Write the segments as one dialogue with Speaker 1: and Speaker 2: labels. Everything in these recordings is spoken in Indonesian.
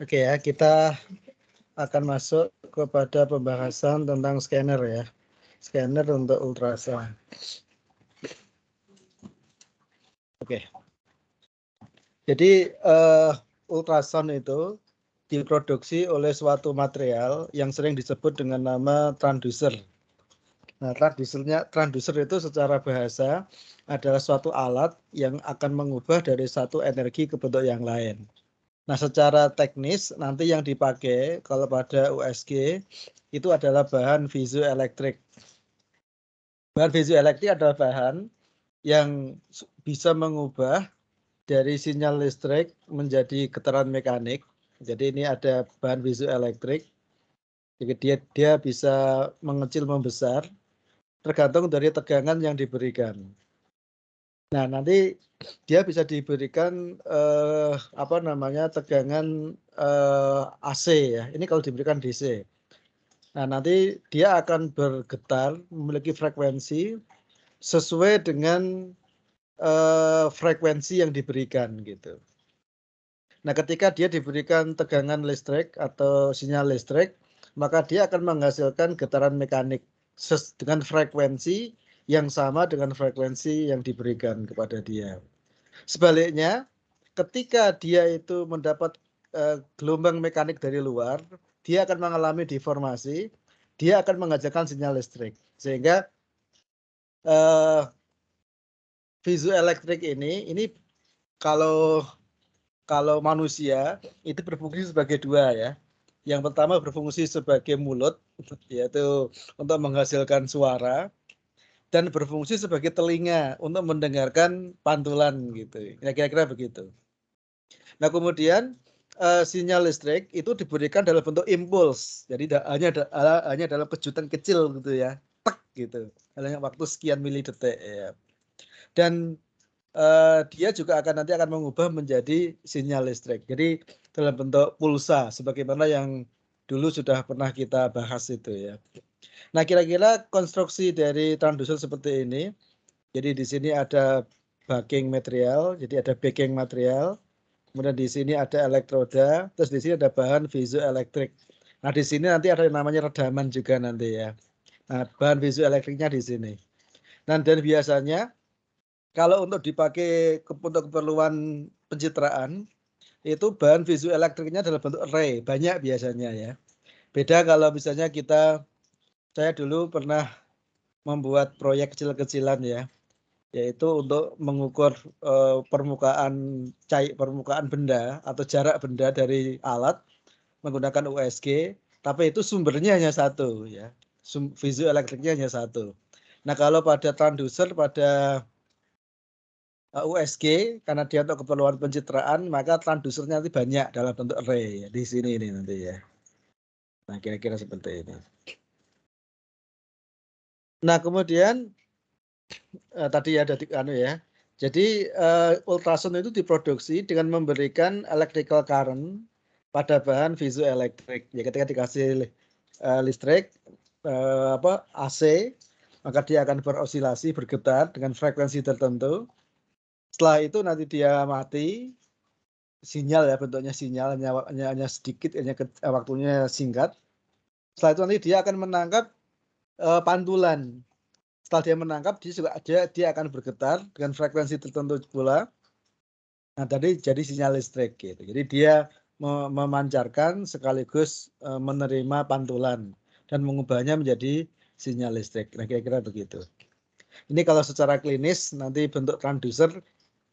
Speaker 1: Oke ya, kita akan masuk kepada pembahasan tentang scanner ya. Scanner untuk ultrasound. Oke. Jadi ultrasound itu diproduksi oleh suatu material yang sering disebut dengan nama transducer. Nah, transducer itu secara bahasa adalah suatu alat yang akan mengubah dari satu energi ke bentuk yang lain. Nah, secara teknis nanti yang dipakai kalau pada USG itu adalah bahan piezoelektrik. Bahan piezoelektrik adalah bahan yang bisa mengubah dari sinyal listrik menjadi getaran mekanik. Jadi ini ada bahan piezoelektrik. Jadi dia bisa mengecil membesar tergantung dari tegangan yang diberikan. Nah, nanti dia bisa diberikan tegangan AC ya. Ini kalau diberikan DC. Nah, nanti dia akan bergetar memiliki frekuensi sesuai dengan frekuensi yang diberikan gitu. Nah, ketika dia diberikan tegangan listrik atau sinyal listrik, maka dia akan menghasilkan getaran mekanik dengan frekuensi yang sama dengan frekuensi yang diberikan kepada dia. Sebaliknya, ketika dia itu mendapat gelombang mekanik dari luar, dia akan mengalami deformasi, dia akan menghasilkan sinyal listrik. Sehingga piezoelektrik ini kalau manusia itu berfungsi sebagai dua ya. Yang pertama berfungsi sebagai mulut, yaitu untuk menghasilkan suara, dan berfungsi sebagai telinga untuk mendengarkan pantulan gitu. Kira-kira begitu. Nah, kemudian sinyal listrik itu diberikan dalam bentuk impuls. Jadi hanya dalam kejutan kecil gitu ya. Tek gitu. Dalam waktu sekian milidetik ya. Dan dia juga nanti akan mengubah menjadi sinyal listrik. Jadi dalam bentuk pulsa sebagaimana yang dulu sudah pernah kita bahas itu ya. Nah, kira-kira konstruksi dari transducer seperti ini. Jadi di sini ada backing material, jadi ada backing material. Kemudian di sini ada elektroda, terus di sini ada bahan piezoelektrik. Nah, di sini nanti ada yang namanya redaman juga nanti ya. Nah, bahan piezoelektriknya di sini. Dan biasanya kalau untuk dipakai untuk keperluan pencitraan, itu bahan piezoelektriknya dalam bentuk array, banyak biasanya ya. Beda kalau misalnya saya dulu pernah membuat proyek kecil-kecilan ya, yaitu untuk mengukur permukaan benda atau jarak benda dari alat menggunakan USG, tapi itu sumbernya hanya satu ya, piezoelektriknya hanya satu. Nah, kalau pada transducer pada USG karena dia untuk keperluan pencitraan, maka transducernya nanti banyak dalam bentuk array ya, di sini ini nanti ya. Nah, kira-kira seperti ini. Nah, kemudian tadi ada ya. Jadi ultrasound itu diproduksi dengan memberikan electrical current pada bahan piezoelektrik. Ya, ketika dikasih listrik AC, maka dia akan berosilasi, bergetar dengan frekuensi tertentu. Setelah itu nanti dia mati, sinyal ya, bentuknya sinyal, hanya sedikit, waktunya singkat. Setelah itu nanti dia akan menangkap pantulan. Setelah dia menangkap, dia akan bergetar dengan frekuensi tertentu pula. Nah, tadi jadi sinyal listrik gitu. Jadi dia memancarkan sekaligus menerima pantulan dan mengubahnya menjadi sinyal listrik. Nah, kira-kira begitu. Ini kalau secara klinis nanti bentuk transducer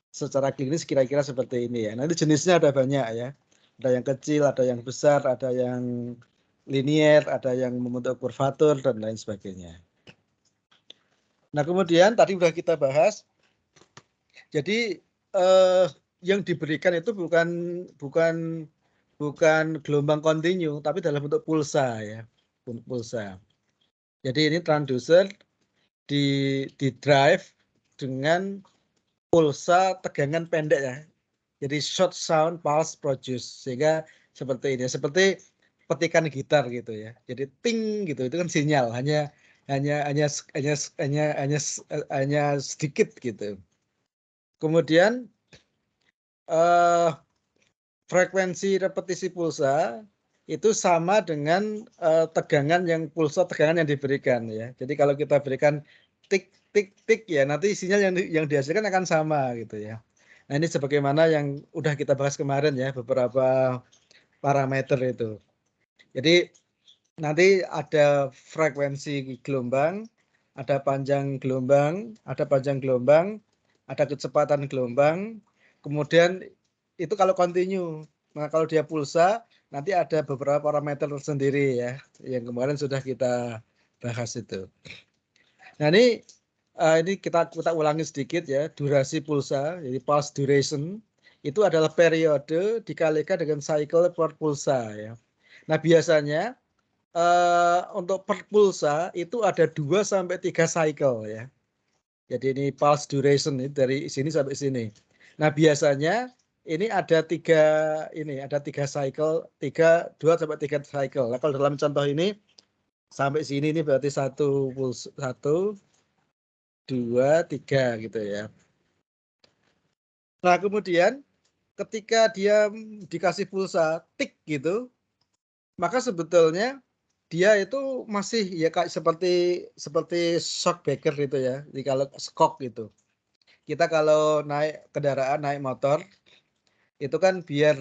Speaker 1: secara klinis kira-kira seperti ini ya. Nanti jenisnya ada banyak ya. Ada yang kecil, ada yang besar, ada yang linier, ada yang membentuk kurvatur dan lain sebagainya. Nah, kemudian tadi sudah kita bahas. Jadi yang diberikan itu bukan gelombang kontinu, tapi dalam bentuk pulsa ya, pulsa. Jadi ini transducer di drive dengan pulsa tegangan pendek ya. Jadi short sound pulse produce, sehingga seperti ini, seperti petikan gitar gitu ya. Jadi ting gitu, itu kan sinyal, hanya sedikit gitu. Kemudian frekuensi repetisi pulsa itu sama dengan tegangan yang diberikan ya. Jadi kalau kita berikan tik tik tik ya, nanti sinyal yang dihasilkan akan sama gitu ya. Nah, ini sebagaimana yang udah kita bahas kemarin ya, beberapa parameter itu. Jadi nanti ada frekuensi gelombang, ada panjang gelombang, ada kecepatan gelombang, kemudian itu kalau continue. Nah, kalau dia pulsa, nanti ada beberapa parameter sendiri ya, yang kemarin sudah kita bahas itu. Nah, ini kita ulangi sedikit ya, durasi pulsa, jadi pulse duration, itu adalah periode dikalikan dengan cycle per pulsa ya. Nah, biasanya untuk per pulsa itu ada 2 sampai 3 cycle ya. Jadi ini pulse duration dari sini sampai sini. Nah, biasanya ini ada 3 cycle, 2 sampai 3 cycle. Nah, kalau dalam contoh ini sampai sini ini berarti 1 pulsa, 1 2 3 gitu ya. Nah, kemudian ketika dia dikasih pulsa tik gitu, maka sebetulnya dia itu masih ya kayak seperti shock breaker gitu ya. Jadi kalau skok gitu. Kita kalau naik kendaraan, naik motor, itu kan biar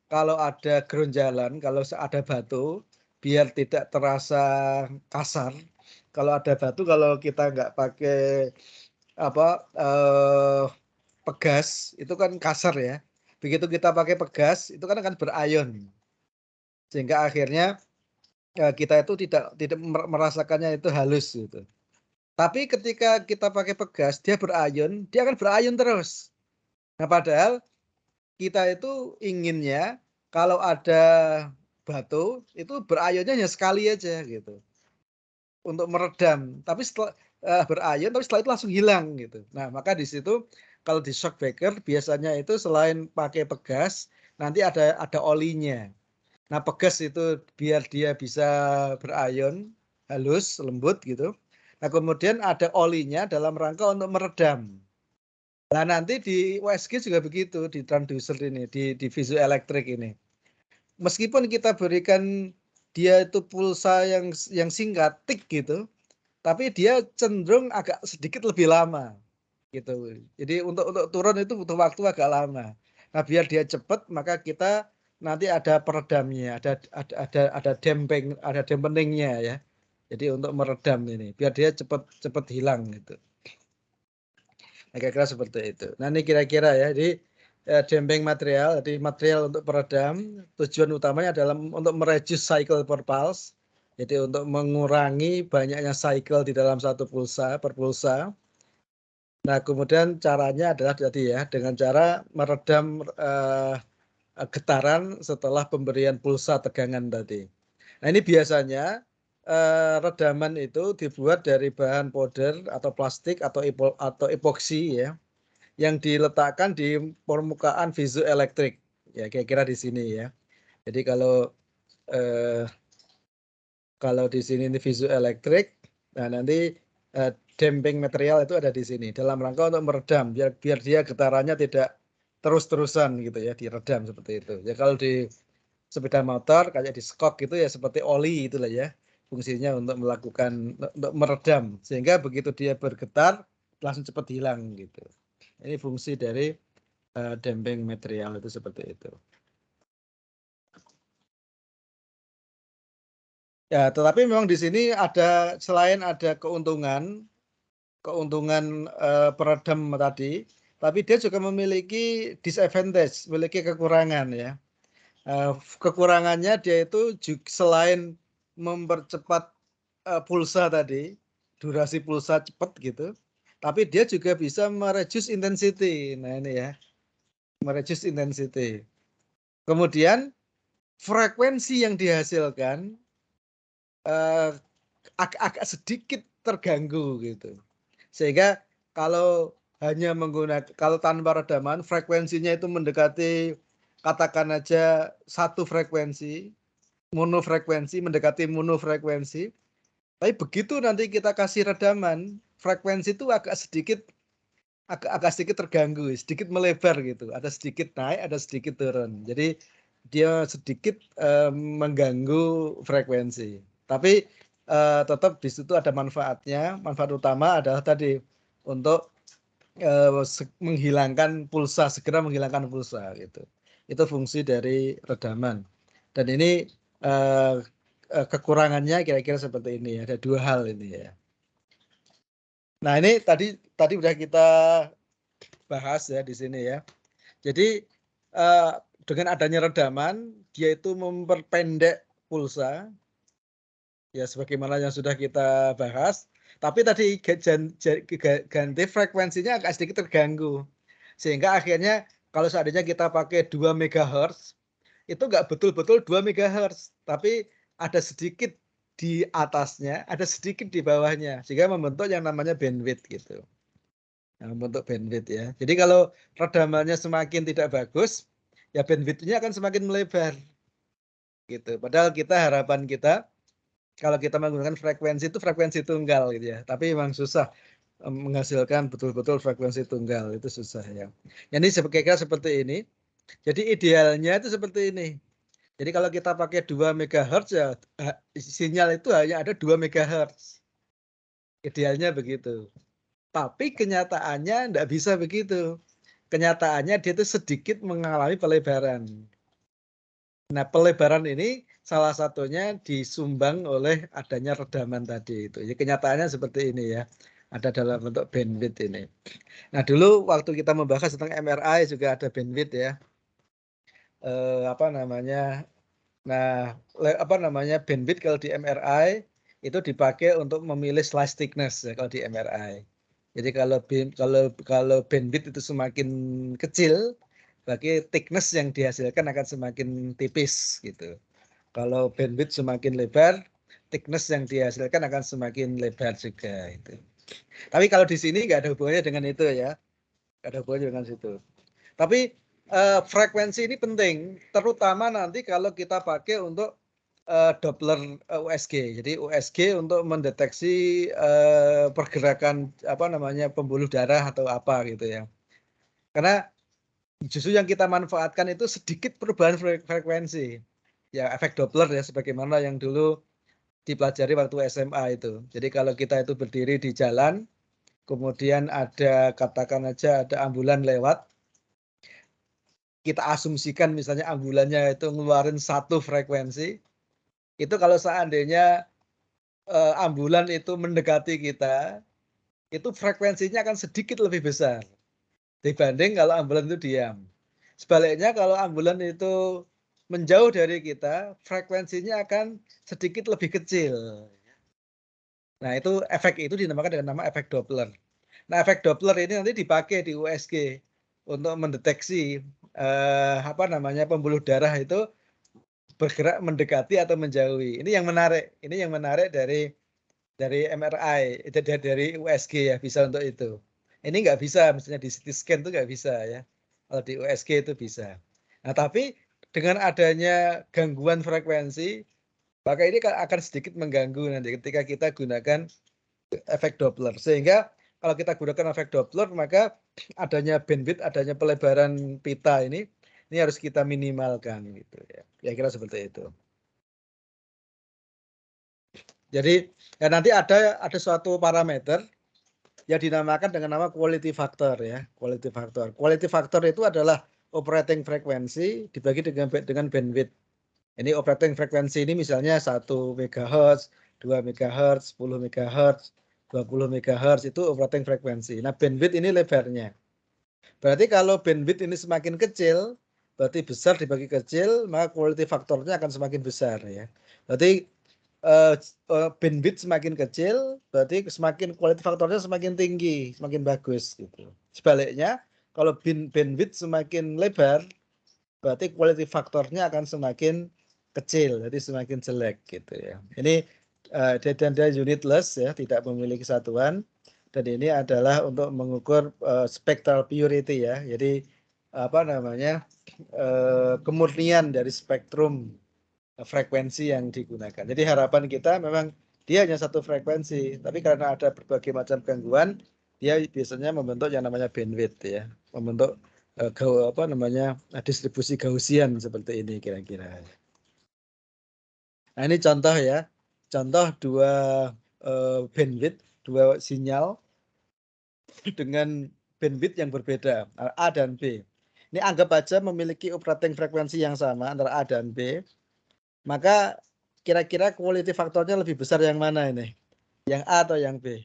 Speaker 1: kalau ada geronjalan, kalau ada batu, biar tidak terasa kasar. Kalau ada batu, kalau kita nggak pakai pegas, itu kan kasar ya. Begitu kita pakai pegas, itu kan akan berayon. Sehingga akhirnya kita itu tidak merasakannya itu halus gitu. Tapi ketika kita pakai pegas, dia akan berayon terus. Nah, padahal kita itu inginnya kalau ada batu itu berayonnya hanya sekali aja gitu. Untuk meredam, tapi setelah berayon tapi setelah itu langsung hilang gitu. Nah, maka di situ kalau di shock breaker biasanya itu selain pakai pegas, nanti ada olinya. Nah, pegas itu biar dia bisa berayon, halus, lembut gitu. Nah, kemudian ada olinya dalam rangka untuk meredam. Nah, nanti di USG juga begitu, di transducer ini, di piezoelektrik ini. Meskipun kita berikan dia itu pulsa yang singkat, tik gitu, tapi dia cenderung agak sedikit lebih lama gitu. Jadi untuk turun itu butuh waktu agak lama. Nah, biar dia cepat, maka kita nanti ada peredamnya, ada dampeningnya ya. Jadi untuk meredam ini, biar dia cepat hilang gitu. Nah, kira-kira seperti itu. Nah, ini kira-kira ya. Jadi damping material, jadi material untuk peredam. Tujuan utamanya adalah untuk mereduce cycle per pulse. Jadi untuk mengurangi banyaknya cycle di dalam satu pulsa per pulsa. Nah, kemudian caranya adalah tadi ya, dengan cara meredam getaran setelah pemberian pulsa tegangan tadi. Nah, ini biasanya redaman itu dibuat dari bahan powder atau plastik atau epoksi ya, yang diletakkan di permukaan piezoelektrik. Ya, kira-kira di sini ya. Jadi kalau di sini ini piezoelektrik, nah nanti damping material itu ada di sini dalam rangka untuk meredam biar dia getarannya tidak terus-terusan gitu ya, diredam seperti itu. Ya kalau di sepeda motor kayak di skok gitu ya seperti oli itulah ya. Fungsinya untuk untuk meredam sehingga begitu dia bergetar langsung cepat hilang gitu. Ini fungsi dari damping material itu seperti itu. Ya, tetapi memang di sini selain ada keuntungan peredam tadi, tapi dia juga memiliki disadvantage, memiliki kekurangan ya. Kekurangannya dia itu juga selain mempercepat pulsa tadi, durasi pulsa cepat gitu, tapi dia juga bisa mereduce intensity. Nah, ini ya, mereduce intensity. Kemudian frekuensi yang dihasilkan agak sedikit terganggu gitu. Sehingga kalau kalau tanpa redaman frekuensinya itu mendekati katakan aja satu frekuensi, mendekati monofrekuensi. Tapi begitu nanti kita kasih redaman, frekuensi itu agak sedikit agak sedikit terganggu, sedikit melebar gitu. Ada sedikit naik, ada sedikit turun. Jadi dia sedikit mengganggu frekuensi. Tapi tetap di situ ada manfaatnya. Manfaat utama adalah tadi untuk menghilangkan pulsa, segera menghilangkan pulsa gitu. Itu fungsi dari redaman. Dan ini kekurangannya kira-kira seperti ini. Ada dua hal ini ya. Nah ini tadi udah kita bahas ya di sini ya. Jadi dengan adanya redaman, dia itu memperpendek pulsa, ya sebagaimana yang sudah kita bahas. Tapi tadi ganti frekuensinya agak sedikit terganggu, sehingga akhirnya kalau seandainya kita pakai 2 MHz, itu nggak betul-betul 2 MHz, tapi ada sedikit di atasnya, ada sedikit di bawahnya, sehingga membentuk yang namanya bandwidth gitu. Membentuk bandwidth ya. Jadi kalau redamannya semakin tidak bagus, ya bandwidth-nya akan semakin melebar gitu. Padahal harapan kita kalau kita menggunakan frekuensi itu frekuensi tunggal gitu ya. Tapi memang susah menghasilkan betul-betul frekuensi tunggal, itu susah ya. Ini kira-kira seperti ini. Jadi idealnya itu seperti ini. Jadi kalau kita pakai 2 MHz ya sinyal itu hanya ada 2 MHz. Idealnya begitu. Tapi kenyataannya tidak bisa begitu. Kenyataannya dia itu sedikit mengalami pelebaran. Nah, pelebaran ini salah satunya disumbang oleh adanya redaman tadi itu. Jadi kenyataannya seperti ini ya. Ada dalam bentuk bandwidth ini. Nah, dulu waktu kita membahas tentang MRI juga ada bandwidth ya. Apa namanya? Nah, apa namanya bandwidth kalau di MRI itu dipakai untuk memilih slice thickness ya kalau di MRI. Jadi kalau bandwidth itu semakin kecil, berarti thickness yang dihasilkan akan semakin tipis gitu. Kalau bandwidth semakin lebar, thickness yang dihasilkan akan semakin lebar juga itu. Tapi kalau di sini nggak ada hubungannya dengan itu ya, nggak ada hubungannya dengan situ. Tapi frekuensi ini penting, terutama nanti kalau kita pakai untuk Doppler USG. Jadi USG untuk mendeteksi pergerakan apa namanya pembuluh darah atau apa gitu ya. Karena justru yang kita manfaatkan itu sedikit perubahan frekuensi. Ya efek Doppler ya sebagaimana yang dulu dipelajari waktu SMA itu. Jadi kalau kita itu berdiri di jalan, kemudian ada katakan aja ada ambulan lewat, kita asumsikan misalnya ambulannya itu ngeluarin satu frekuensi, itu kalau seandainya ambulan itu mendekati kita, itu frekuensinya akan sedikit lebih besar dibanding kalau ambulan itu diam. Sebaliknya kalau ambulan itu menjauh dari kita, frekuensinya akan sedikit lebih kecil. Nah, itu efek itu dinamakan dengan nama efek Doppler. Nah, efek Doppler ini nanti dipakai di USG untuk mendeteksi apa namanya pembuluh darah itu bergerak mendekati atau menjauhi. Ini yang menarik. Ini yang menarik dari MRI, dari USG ya bisa untuk itu. Ini nggak bisa, misalnya di CT scan itu nggak bisa ya. Kalau di USG itu bisa. Nah, tapi dengan adanya gangguan frekuensi, maka ini akan sedikit mengganggu nanti ketika kita gunakan efek Doppler. Sehingga kalau kita gunakan efek Doppler, maka adanya bandwidth, adanya pelebaran pita ini harus kita minimalkan gitu ya. Kira-kira seperti itu. Jadi ya nanti ada suatu parameter yang dinamakan dengan nama quality factor ya. Quality factor. Quality factor itu adalah operating frekuensi dibagi dengan bandwidth. Ini operating frekuensi ini misalnya 1 MHz, 2 MHz, 10 MHz, 20 MHz itu operating frekuensi. Nah, bandwidth ini lebarnya. Berarti kalau bandwidth ini semakin kecil, berarti besar dibagi kecil, maka quality faktornya akan semakin besar ya. Berarti bandwidth semakin kecil, berarti semakin quality faktornya semakin tinggi, semakin bagus gitu. Sebaliknya, kalau bandwidth semakin lebar, berarti quality faktornya akan semakin kecil, jadi semakin jelek gitu ya. Ini dia unitless ya, tidak memiliki satuan. Dan ini adalah untuk mengukur spectral purity ya. Jadi apa namanya kemurnian dari spektrum frekuensi yang digunakan. Jadi harapan kita memang dia hanya satu frekuensi, tapi karena ada berbagai macam gangguan, dia biasanya membentuk yang namanya bandwidth ya, membentuk distribusi Gaussian seperti ini kira-kira. Nah ini contoh ya, contoh dua bandwidth, dua sinyal dengan bandwidth yang berbeda, A dan B. Ini anggap aja memiliki operating frekuensi yang sama antara A dan B, maka kira-kira quality faktornya lebih besar yang mana ini? Yang A atau yang B?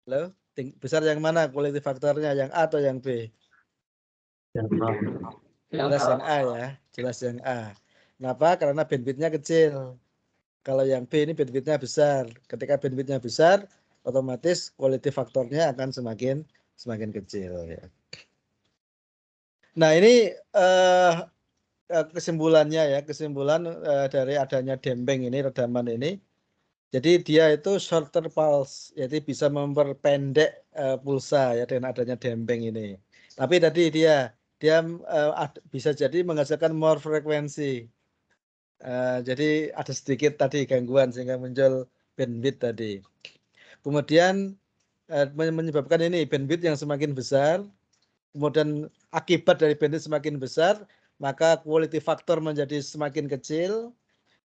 Speaker 1: Halo? Besar yang mana quality faktornya? Yang A atau yang B? Jelas yang A ya, jelas yang A. Kenapa? Karena bandwidthnya kecil. Kalau yang B ini bandwidthnya besar. Ketika bandwidthnya besar, otomatis quality faktornya akan semakin kecil ya. Nah ini kesimpulannya ya, kesimpulan dari adanya demping ini, redaman ini. Jadi dia itu shorter pulse, jadi bisa memperpendek pulsa ya dengan adanya demping ini. Tapi tadi dia bisa jadi menghasilkan more frekuensi. Jadi ada sedikit tadi gangguan sehingga muncul bandwidth tadi. Kemudian menyebabkan ini bandwidth yang semakin besar, kemudian akibat dari bandwidth semakin besar, maka quality factor menjadi semakin kecil,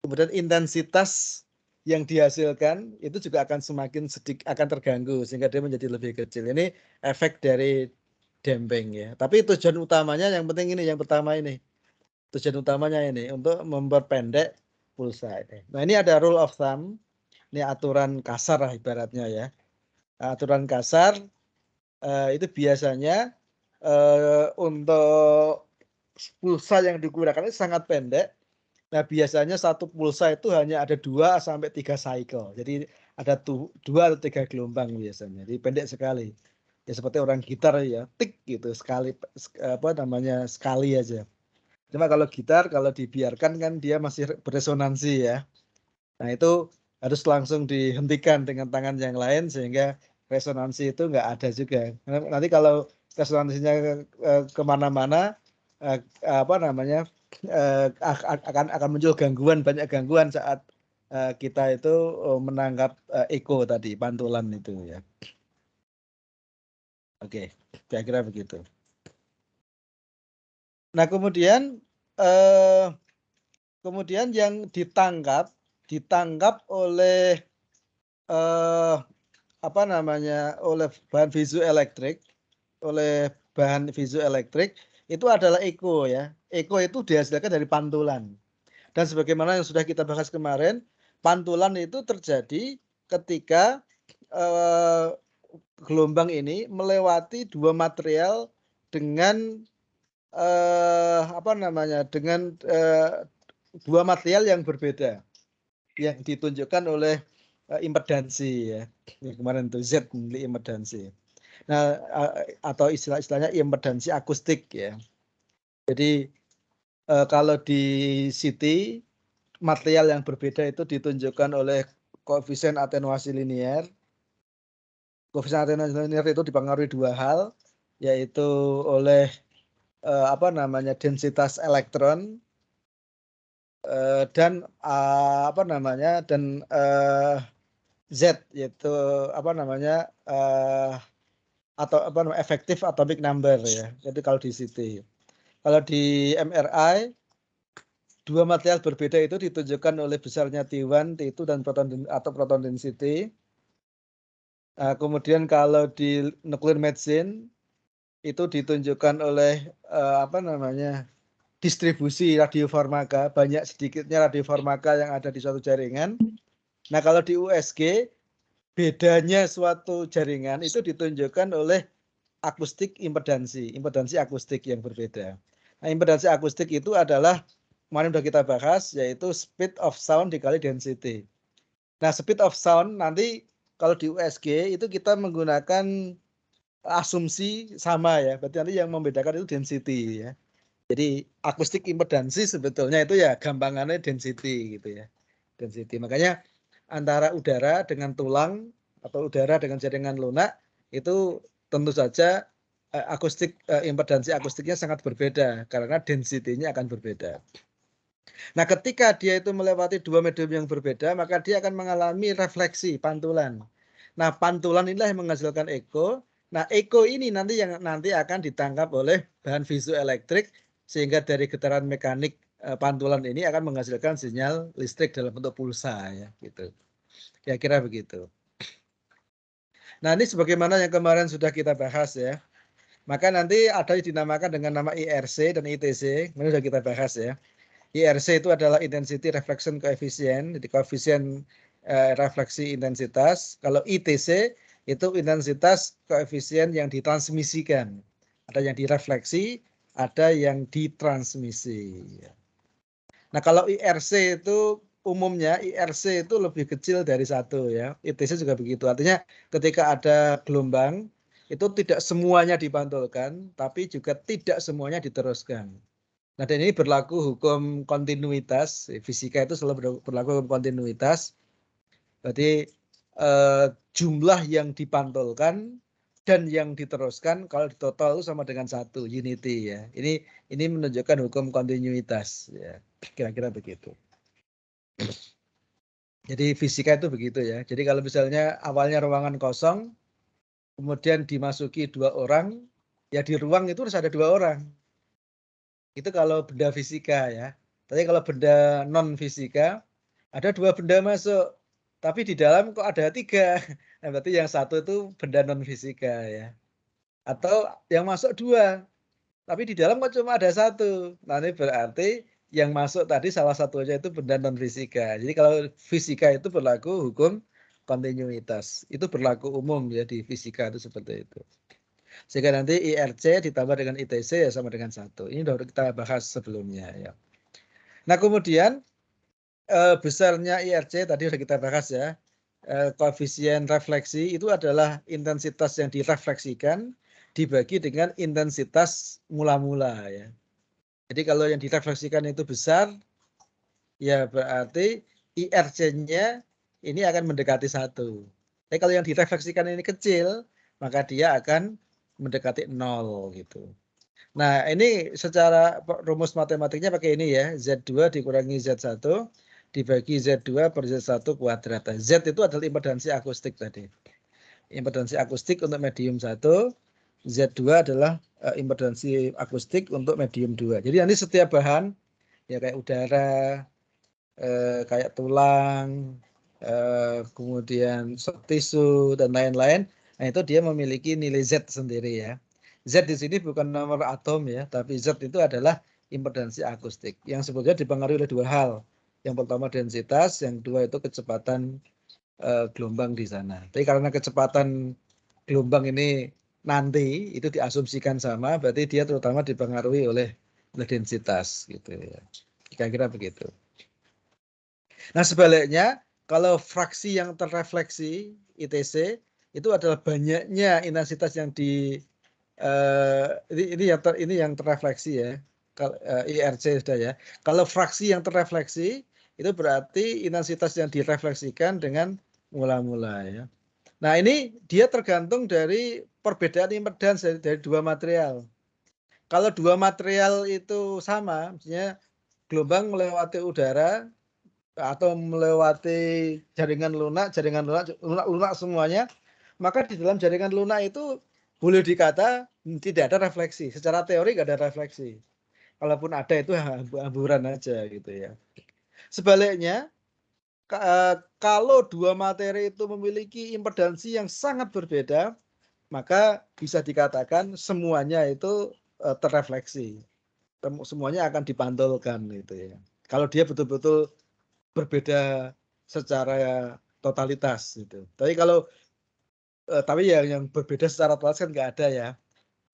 Speaker 1: kemudian intensitas yang dihasilkan itu juga akan semakin sedikit akan terganggu sehingga dia menjadi lebih kecil. Ini efek dari damping ya. Tapi tujuan utamanya yang penting ini yang pertama ini. Tujuan utamanya ini untuk memperpendek pulsa ini. Nah, ini ada rule of thumb. Ini aturan kasar lah ibaratnya ya. Aturan kasar itu biasanya untuk pulsa yang digunakan itu sangat pendek. Nah, biasanya satu pulsa itu hanya ada 2 sampai 3 cycle. Jadi ada 2 atau 3 gelombang biasanya. Jadi pendek sekali. Ya seperti orang gitar ya, tik gitu sekali sekali aja. Cuma kalau gitar kalau dibiarkan kan dia masih beresonansi ya. Nah, itu harus langsung dihentikan dengan tangan yang lain sehingga resonansi itu nggak ada juga. Nanti kalau resonansinya kemana-mana akan muncul banyak gangguan saat kita itu menangkap echo tadi, pantulan itu ya. Oke, kira-kira begitu. Nah, kemudian yang ditangkap oleh oleh bahan piezoelektrik itu adalah echo ya. Echo itu dihasilkan dari pantulan. Dan sebagaimana yang sudah kita bahas kemarin, pantulan itu terjadi ketika gelombang ini melewati dua material dengan dua material yang berbeda yang ditunjukkan oleh impedansi ya. Yang kemarin itu Z impedansi. Nah, atau istilahnya impedansi akustik ya. Jadi kalau di CT material yang berbeda itu ditunjukkan oleh koefisien atenuasi linear. Koefisien atenuasi linear itu dipengaruhi dua hal, yaitu oleh densitas elektron dan Z, yaitu efektif atomic number ya. Jadi kalau di CT, kalau di MRI dua material berbeda itu ditunjukkan oleh besarnya T1, T2 dan proton density. Kemudian kalau di nuclear medicine itu ditunjukkan oleh distribusi radiofarmaka, banyak sedikitnya radiofarmaka yang ada di suatu jaringan. Nah, kalau di USG bedanya suatu jaringan itu ditunjukkan oleh impedansi akustik yang berbeda. Nah, impedansi akustik itu adalah kemarin sudah kita bahas, yaitu speed of sound dikali density. Nah, speed of sound nanti kalau di USG itu kita menggunakan asumsi sama ya, berarti nanti yang membedakan itu density ya. Jadi akustik impedansi sebetulnya itu ya gampangannya density gitu ya. Density. Makanya antara udara dengan tulang atau udara dengan jaringan lunak itu tentu saja impedansi akustiknya sangat berbeda karena density-nya akan berbeda. Nah, ketika dia itu melewati dua medium yang berbeda, maka dia akan mengalami refleksi, pantulan. Nah, pantulan inilah yang menghasilkan eko. Nah, eko ini nanti yang nanti akan ditangkap oleh bahan piezoelektrik sehingga dari getaran mekanik pantulan ini akan menghasilkan sinyal listrik dalam bentuk pulsa ya, gitu. Kira-kira begitu. Nah, ini sebagaimana yang kemarin sudah kita bahas ya. Maka nanti ada yang dinamakan dengan nama IRC dan ITC. Ini sudah kita bahas ya. IRC itu adalah Intensity Reflection Coefficient, jadi koefisien refleksi intensitas. Kalau ITC itu intensitas koefisien yang ditransmisikan. Ada yang direfleksi, ada yang ditransmisi. Nah, kalau IRC itu umumnya IRC itu lebih kecil dari 1 ya. ITC juga begitu. Artinya ketika ada gelombang itu tidak semuanya dipantulkan, tapi juga tidak semuanya diteruskan. Nah, dan ini berlaku hukum kontinuitas. Fisika itu selalu berlaku hukum kontinuitas. Berarti jumlah yang dipantulkan dan yang diteruskan kalau ditotal itu sama dengan 1, unity ya. Ini menunjukkan hukum kontinuitas ya. Kira-kira begitu. Jadi fisika itu begitu ya. Jadi kalau misalnya awalnya ruangan kosong, kemudian dimasuki 2 orang, ya di ruang itu harus ada 2 orang. Itu kalau benda fisika ya. Tapi kalau benda non fisika, ada 2 benda masuk, tapi di dalam kok ada 3. Nah, berarti yang 1 itu benda non fisika ya. Atau yang masuk 2, tapi di dalam kok cuma ada 1. Nah, ini berarti yang masuk tadi salah satunya itu benda non fisika. Jadi kalau fisika itu berlaku hukum kontinuitas. Itu berlaku umum ya di fisika itu seperti itu. Sehingga nanti IRC ditambah dengan ITC ya sama dengan 1. Ini sudah kita bahas sebelumnya ya. Nah, kemudian besarnya IRC tadi sudah kita bahas ya. Koefisien refleksi itu adalah intensitas yang direfleksikan dibagi dengan intensitas mula-mula ya. Jadi kalau yang direfleksikan itu besar, ya berarti IRC-nya ini akan mendekati 1. Tapi kalau yang direfleksikan ini kecil, maka dia akan mendekati 0 gitu. Nah, ini secara rumus matematiknya pakai ini ya, Z2 dikurangi Z1 dibagi Z2 per Z1 kuadrat. Z itu adalah impedansi akustik tadi. Impedansi akustik untuk medium 1, Z2 adalah impedansi akustik untuk medium 2. Jadi nanti setiap bahan, ya kayak udara, kayak tulang, kemudian soft tissue, dan lain-lain, nah itu dia memiliki nilai Z sendiri ya. Z di sini bukan nomor atom ya, tapi Z itu adalah impedansi akustik yang sebetulnya dipengaruhi oleh 2 hal. Yang pertama densitas, yang kedua itu kecepatan gelombang di sana. Tapi karena kecepatan gelombang ini nanti itu diasumsikan sama, berarti dia terutama dipengaruhi oleh densitas gitu ya. Kira-kira begitu. Nah, sebaliknya kalau fraksi yang terrefleksi ITC itu adalah banyaknya intensitas yang ini yang terrefleksi ya. IRC sudah ya. Kalau fraksi yang terrefleksi itu berarti intensitas yang direfleksikan dengan mula-mula ya. Nah, ini dia tergantung dari perbedaan impedans dari 2 material. Kalau 2 material itu sama, misalnya gelombang melewati udara atau melewati jaringan lunak semuanya, maka di dalam jaringan lunak itu boleh dikata tidak ada refleksi. Secara teori nggak ada refleksi. Kalaupun ada itu hamburan aja gitu ya. Sebaliknya, kalau 2 materi itu memiliki impedansi yang sangat berbeda, maka bisa dikatakan semuanya itu terrefleksi. Semuanya akan dipantulkan gitu ya. Kalau dia betul-betul berbeda secara totalitas gitu. Tapi kalau tapi yang berbeda secara totalitas kan nggak ada ya.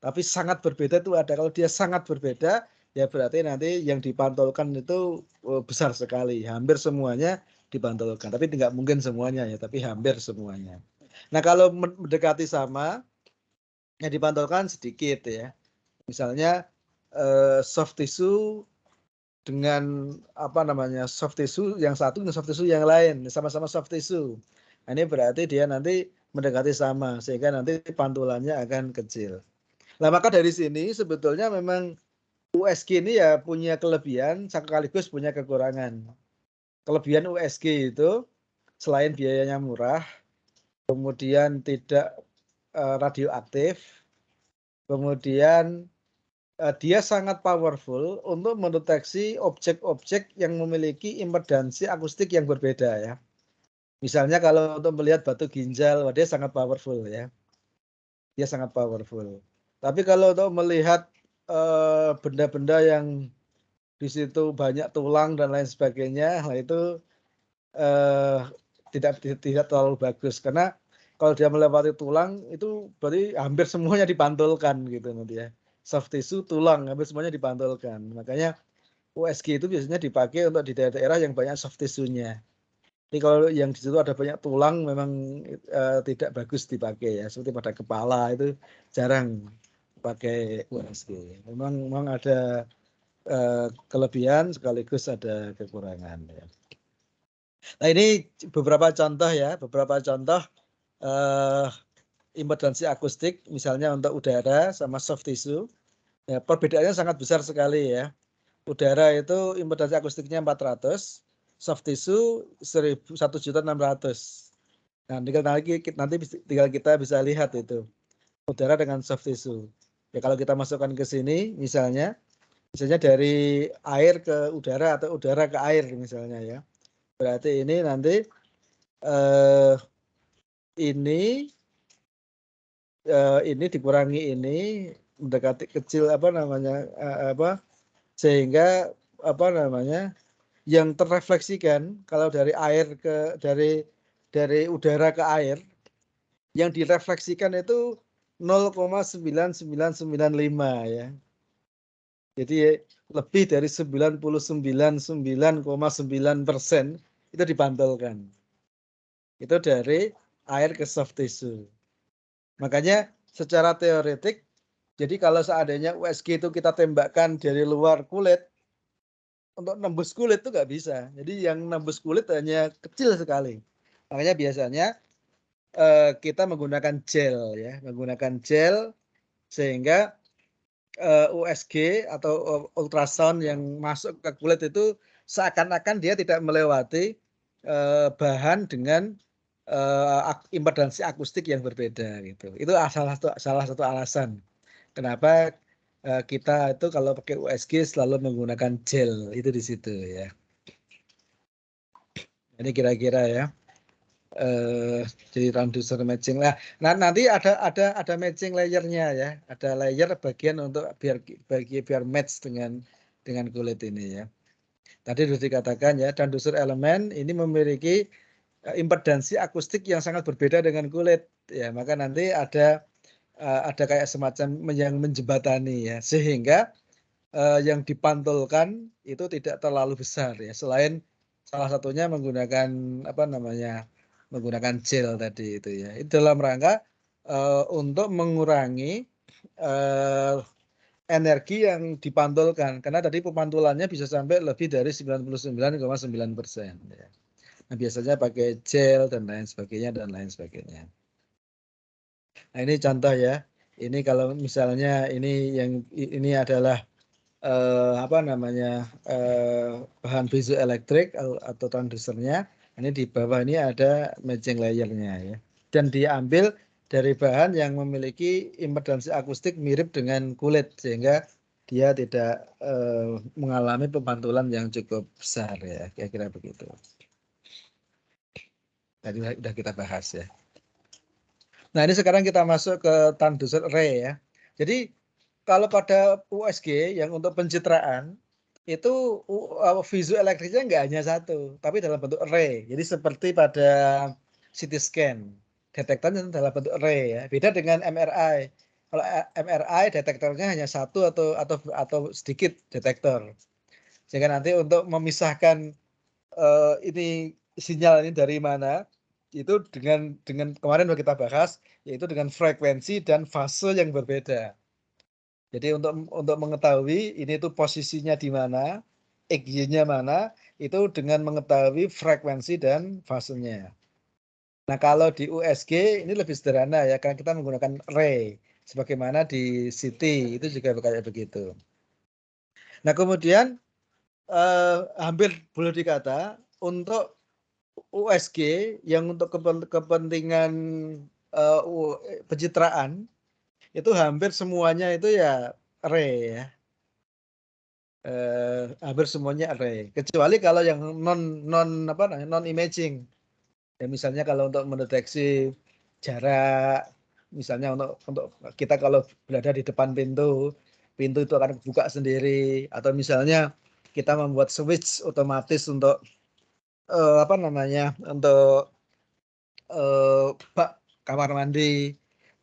Speaker 1: Tapi sangat berbeda itu ada. Kalau dia sangat berbeda, ya berarti nanti yang dipantulkan itu besar sekali. Hampir semuanya dipantulkan. Tapi tidak mungkin semuanya ya, tapi hampir semuanya. Nah, kalau mendekati sama, yang dipantulkan sedikit ya. Misalnya soft tissue dengan apa namanya soft tissue yang satu dengan soft tissue yang lain sama-sama soft tissue. Nah, ini berarti dia nanti mendekati sama sehingga nanti pantulannya akan kecil. Nah, maka dari sini sebetulnya memang USG ini ya punya kelebihan sekaligus punya kekurangan. Kelebihan USG itu selain biayanya murah, kemudian tidak radioaktif, kemudian dia sangat powerful untuk mendeteksi objek-objek yang memiliki impedansi akustik yang berbeda ya. Misalnya kalau untuk melihat batu ginjal, dia sangat powerful ya. Dia sangat powerful. Tapi kalau untuk melihat benda-benda yang di situ banyak tulang dan lain sebagainya, nah itu tidak terlalu bagus karena kalau dia melewati tulang itu berarti hampir semuanya dipantulkan gitu nanti ya. Soft tissue, tulang hampir semuanya dipantulkan. Makanya USG itu biasanya dipakai untuk di daerah-daerah yang banyak soft tissue-nya. Jadi kalau yang di situ ada banyak tulang memang tidak bagus dipakai ya. Seperti pada kepala itu jarang pakai USG. Memang ada kelebihan sekaligus ada kekurangan ya. Nah ini beberapa contoh ya, beberapa contoh impedansi akustik misalnya untuk udara sama soft tissue. Ya, perbedaannya sangat besar sekali ya. Udara itu impedansi akustiknya 400, soft tissue 1.600.000. Nah, nanti tinggal kita bisa lihat itu udara dengan soft tissue. Ya kalau kita masukkan ke sini misalnya dari air ke udara atau udara ke air misalnya ya. Berarti ini nanti ini dikurangi ini mendekati kecil apa namanya sehingga apa namanya yang terrefleksikan kalau dari air ke dari udara ke air yang direfleksikan itu 0,9995 ya. Jadi lebih dari 99,9% itu dipantulkan. Itu dari air ke soft tissue. Makanya secara teoretik, jadi kalau seandainya USG itu kita tembakkan dari luar kulit, untuk nembus kulit itu nggak bisa. Jadi yang nembus kulit hanya kecil sekali. Makanya biasanya kita menggunakan gel ya, menggunakan gel sehingga USG atau ultrasound yang masuk ke kulit itu seakan-akan dia tidak melewati bahan dengan impedansi akustik yang berbeda gitu. Itu salah satu alasan kenapa kita itu kalau pakai USG selalu menggunakan gel itu di situ ya. Ini kira-kira ya. Jadi transducer matching lah. Nah nanti ada matching layernya ya. Ada layer bagian untuk biar match dengan kulit ini ya. Tadi sudah dikatakan ya transducer elemen ini memiliki impedansi akustik yang sangat berbeda dengan kulit ya. Maka nanti ada kayak semacam yang menjembatani ya sehingga yang dipantulkan itu tidak terlalu besar ya. Selain salah satunya menggunakan apa namanya menggunakan gel tadi itu ya. Itu dalam rangka untuk mengurangi energi yang dipantulkan karena tadi pemantulannya bisa sampai lebih dari 99,9%. Ya. Nah, biasanya pakai gel dan lain sebagainya. Nah, ini contoh ya. Ini kalau misalnya ini adalah apa namanya bahan piezoelektrik atau transdusernya. Ini di bawah ini ada matching layernya ya. Dan diambil dari bahan yang memiliki impedansi akustik mirip dengan kulit sehingga dia tidak mengalami pemantulan yang cukup besar ya. Kira-kira begitu. Tadi sudah kita bahas ya. Nah ini sekarang kita masuk ke transducer array ya. Jadi kalau pada USG yang untuk pencitraan itu piezoelektriknya nggak hanya satu, tapi dalam bentuk array. Jadi seperti pada CT scan, detektornya dalam bentuk array ya. Beda dengan MRI. Kalau MRI detektornya hanya satu atau sedikit detektor. Sehingga nanti untuk memisahkan ini sinyal ini dari mana itu dengan kemarin kita bahas yaitu dengan frekuensi dan fase yang berbeda. Jadi untuk mengetahui ini itu posisinya di mana, XY-nya mana, itu dengan mengetahui frekuensi dan fasenya. Nah kalau di USG ini lebih sederhana ya, karena kita menggunakan array, sebagaimana di CT itu juga kayak begitu. Nah, kemudian hampir boleh dikata untuk USG yang untuk kepentingan pencitraan itu hampir semuanya itu ya array ya. Hampir semuanya array. Kecuali kalau yang non imaging. Ya misalnya kalau untuk mendeteksi jarak, misalnya untuk kita kalau berada di depan pintu, pintu itu akan buka sendiri, atau misalnya kita membuat switch otomatis untuk untuk bak kamar mandi,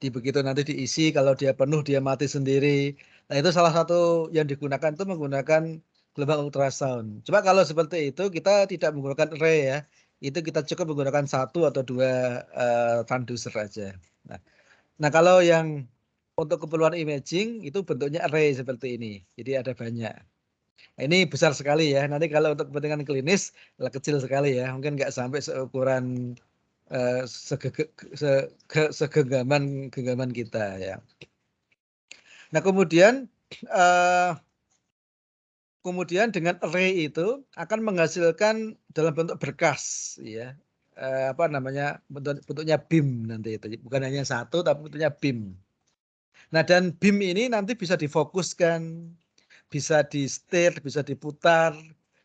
Speaker 1: begitu nanti diisi, kalau dia penuh dia mati sendiri. Nah itu salah satu yang digunakan itu menggunakan gelombang ultrasound. Coba kalau seperti itu kita tidak menggunakan array ya, itu kita cukup menggunakan 1 atau 2 transducer aja. Nah kalau yang untuk keperluan imaging itu bentuknya array seperti ini, jadi ada banyak. Nah, ini besar sekali ya. Nanti kalau untuk kepentingan klinis kecil sekali ya, mungkin nggak sampai seukuran segenggaman kita ya. Nah kemudian dengan array itu akan menghasilkan dalam bentuk berkas ya, bentuknya beam nanti itu, bukan hanya satu tapi bentuknya beam. Nah dan beam ini nanti bisa difokuskan, bisa di stir, bisa diputar,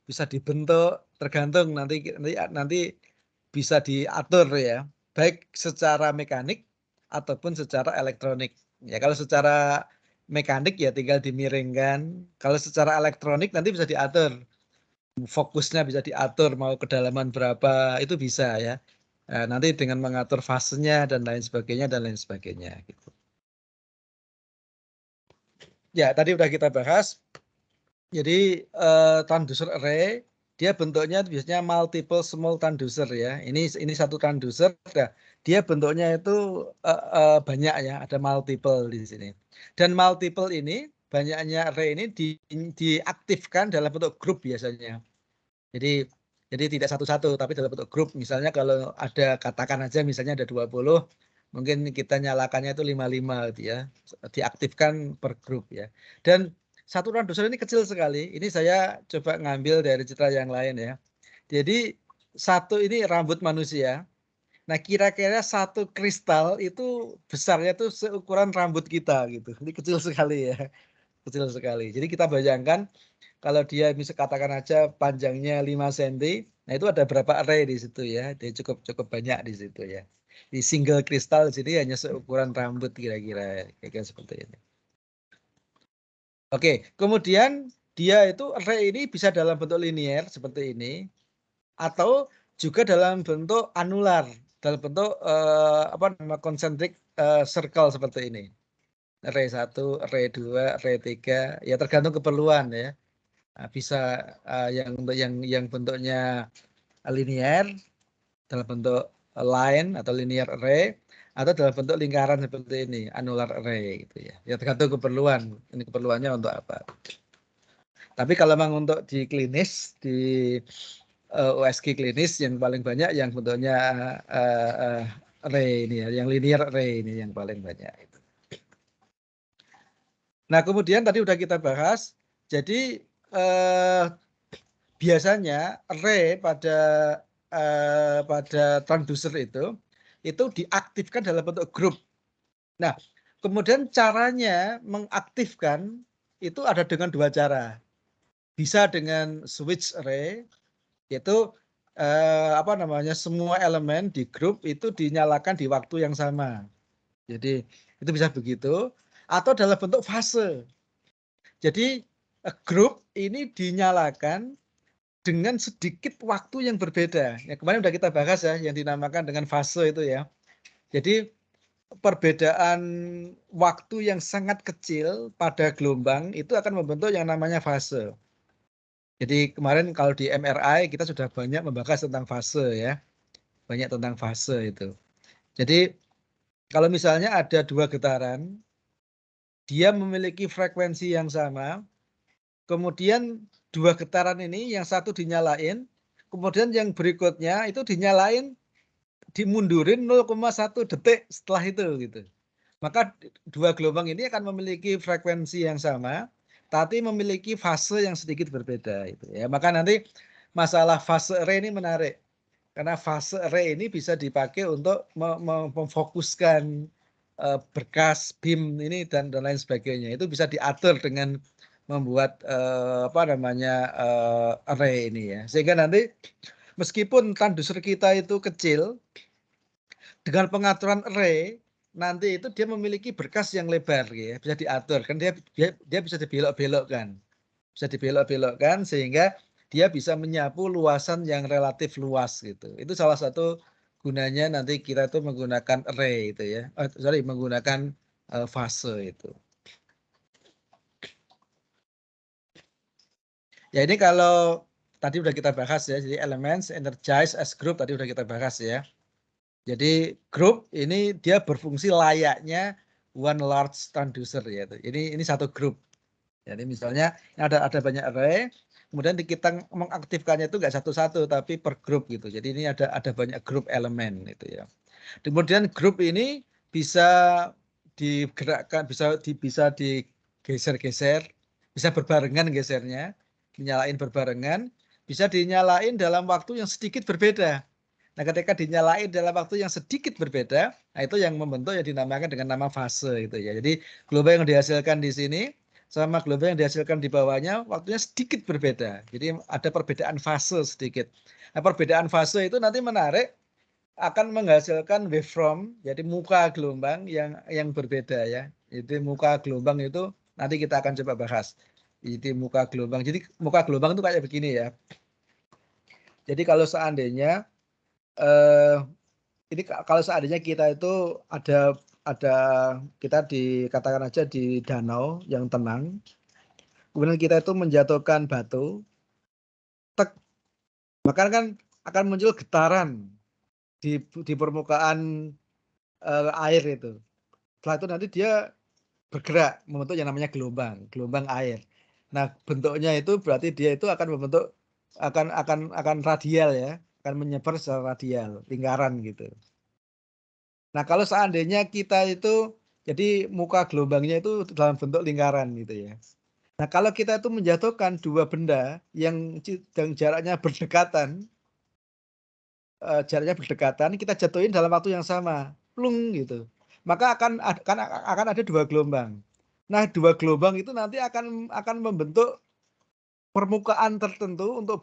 Speaker 1: bisa dibentuk, tergantung nanti bisa diatur ya, baik secara mekanik ataupun secara elektronik. Ya kalau secara mekanik ya tinggal dimiringkan, kalau secara elektronik nanti bisa diatur, fokusnya bisa diatur mau kedalaman berapa, itu bisa ya. Nanti dengan mengatur fasenya dan lain sebagainya gitu. Ya tadi udah kita bahas. Jadi transducer array dia bentuknya biasanya multiple small transducer ya. Ini satu transducer, dia bentuknya itu banyak ya, ada multiple di sini. Dan multiple ini banyaknya array ini diaktifkan dalam bentuk grup biasanya. Jadi tidak satu-satu tapi dalam bentuk grup. Misalnya kalau ada, katakan aja misalnya ada 20, mungkin kita nyalakannya itu 55 gitu ya. Diaktifkan per grup ya. Dan satu transducer ini kecil sekali. Ini saya coba ngambil dari citra yang lain ya. Jadi satu ini rambut manusia. Nah kira-kira satu kristal itu besarnya tuh seukuran rambut kita gitu. Ini kecil sekali ya. Kecil sekali. Jadi kita bayangkan kalau dia bisa katakan aja panjangnya 5 cm, nah itu ada berapa array di situ ya. Dia cukup banyak di situ ya. Di single kristal di sini hanya seukuran rambut kira-kira seperti ini. Oke, kemudian dia itu array ini bisa dalam bentuk linier seperti ini, atau juga dalam bentuk anular, dalam bentuk concentric circle seperti ini. Array 1, array 2, array 3, ya tergantung keperluan ya. Bisa yang bentuknya linear dalam bentuk line atau linear array, atau dalam bentuk lingkaran seperti ini, annular array gitu ya. Ya tergantung keperluan. Ini keperluannya untuk apa. Tapi kalau memang untuk di klinis, di USG klinis yang paling banyak yang bentuknya array ini ya, yang linear array ini yang paling banyak itu. Nah, kemudian tadi udah kita bahas, jadi biasanya array pada transducer itu diaktifkan dalam bentuk grup. Nah, kemudian caranya mengaktifkan itu ada dengan 2 cara. Bisa dengan switch array, yaitu semua elemen di grup itu dinyalakan di waktu yang sama. Jadi itu bisa begitu, atau dalam bentuk fase. Jadi grup ini dinyalakan dengan sedikit waktu yang berbeda. Ya, kemarin sudah kita bahas ya, yang dinamakan dengan fase itu ya. Jadi perbedaan waktu yang sangat kecil pada gelombang itu akan membentuk yang namanya fase. Jadi kemarin kalau di MRI kita sudah banyak membahas tentang fase ya. Banyak tentang fase itu. Jadi kalau misalnya ada 2 getaran, dia memiliki frekuensi yang sama, kemudian 2 getaran ini yang satu dinyalain, kemudian yang berikutnya itu dinyalain, dimundurin 0,1 detik setelah itu gitu. Maka 2 gelombang ini akan memiliki frekuensi yang sama, tapi memiliki fase yang sedikit berbeda itu ya. Maka nanti masalah fase array ini menarik. Karena fase array ini bisa dipakai untuk memfokuskan berkas, BIM ini dan lain sebagainya. Itu bisa diatur dengan membuat array ini ya. Sehingga nanti meskipun tandusur kita itu kecil, dengan pengaturan array nanti itu dia memiliki berkas yang lebar ya, bisa diatur kan dia bisa dibelok-belokkan. Bisa dibelok-belokkan sehingga dia bisa menyapu luasan yang relatif luas gitu. Itu salah satu gunanya nanti kita itu menggunakan array itu ya. Menggunakan fase itu. Ya ini kalau tadi udah kita bahas ya, jadi elements, energize, as group tadi udah kita bahas ya. Jadi grup ini dia berfungsi layaknya one large transducer ya. Ini satu grup. Jadi misalnya ada banyak array, kemudian kita mengaktifkannya itu nggak satu-satu tapi per grup gitu. Jadi ini ada banyak grup elemen itu ya. Kemudian grup ini bisa digerakkan, bisa digeser-geser, bisa berbarengan gesernya, dinyalain berbarengan, bisa dinyalain dalam waktu yang sedikit berbeda. Nah, ketika dinyalain dalam waktu yang sedikit berbeda, nah itu yang membentuk yang dinamakan dengan nama fase itu ya. Jadi gelombang yang dihasilkan di sini sama gelombang yang dihasilkan di bawahnya waktunya sedikit berbeda. Jadi ada perbedaan fase sedikit. Nah, perbedaan fase itu nanti menarik akan menghasilkan waveform, jadi muka gelombang yang berbeda ya. Jadi muka gelombang itu nanti kita akan coba bahas. Jadi muka gelombang. Jadi muka gelombang itu kayak begini ya. Jadi kalau seandainya ini kalau seandainya kita itu ada kita dikatakan aja di danau yang tenang, kemudian kita itu menjatuhkan batu, tek, maka kan akan muncul getaran di permukaan air itu. Setelah itu nanti dia bergerak membentuk yang namanya gelombang air. Nah bentuknya itu berarti dia itu akan membentuk akan radial ya, akan menyebar secara radial, lingkaran gitu. Nah, kalau seandainya kita itu jadi muka gelombangnya itu dalam bentuk lingkaran gitu ya. Nah, kalau kita itu menjatuhkan dua benda yang jaraknya berdekatan, kita jatuhin dalam waktu yang sama, plung gitu. Maka akan ada dua gelombang. Nah, dua gelombang itu nanti akan membentuk permukaan tertentu untuk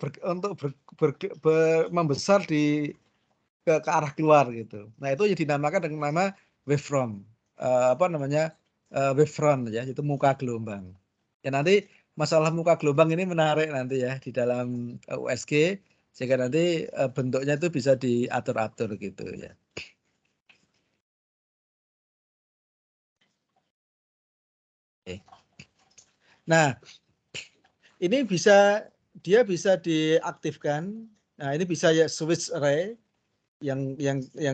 Speaker 1: membesar ke arah keluar gitu. Nah itu yang dinamakan dengan nama wavefront, wavefront ya, itu muka gelombang. Ya nanti masalah muka gelombang ini menarik nanti ya di dalam USG sehingga nanti bentuknya itu bisa diatur-atur gitu ya. Oke. Nah ini dia bisa diaktifkan. Nah ini bisa ya switch array yang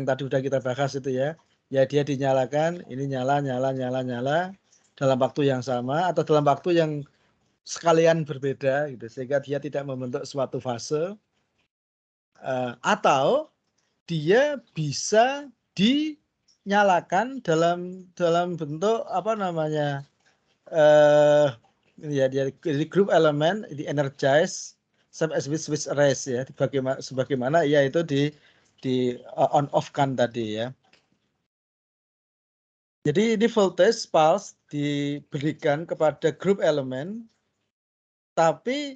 Speaker 1: tadi udah kita bahas itu ya. Ya dia dinyalakan, ini nyala dalam waktu yang sama atau dalam waktu yang sekalian berbeda gitu sehingga dia tidak membentuk suatu fase atau dia bisa dinyalakan dalam bentuk apa namanya ya dia di group elemen di energize same as with switch arrays ya sebagaimana ya itu di on off kan tadi ya. Jadi ini voltage pulse diberikan kepada grup elemen, tapi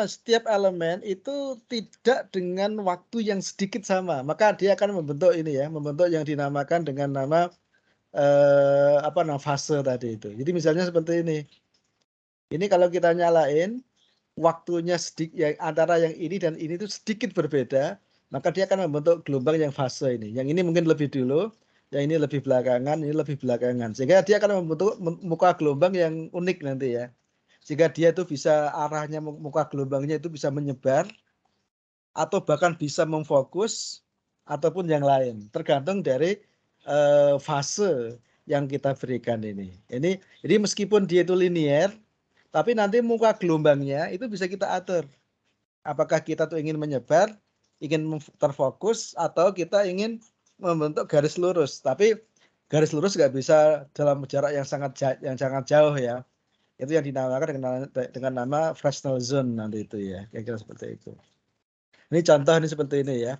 Speaker 1: setiap elemen itu tidak dengan waktu yang sedikit sama, maka dia akan membentuk ini ya, membentuk yang dinamakan dengan nama fase tadi itu. Jadi misalnya seperti ini. Ini kalau kita nyalain waktunya sedikit yang antara yang ini dan ini itu sedikit berbeda, maka dia akan membentuk gelombang yang fase ini. Yang ini mungkin lebih dulu, yang ini lebih belakangan, ini lebih belakangan. Sehingga dia akan membentuk muka gelombang yang unik nanti ya. Sehingga dia itu bisa arahnya muka gelombangnya itu bisa menyebar atau bahkan bisa memfokus ataupun yang lain. Tergantung dari fase yang kita berikan ini. Jadi meskipun dia itu linear, tapi nanti muka gelombangnya itu bisa kita atur. Apakah kita tuh ingin menyebar, ingin terfokus, atau kita ingin membentuk garis lurus. Tapi garis lurus nggak bisa dalam jarak yang sangat jauh ya. Itu yang dinamakan dengan nama Fresnel zone nanti itu ya, kira-kira seperti itu. Ini contoh ini seperti ini ya.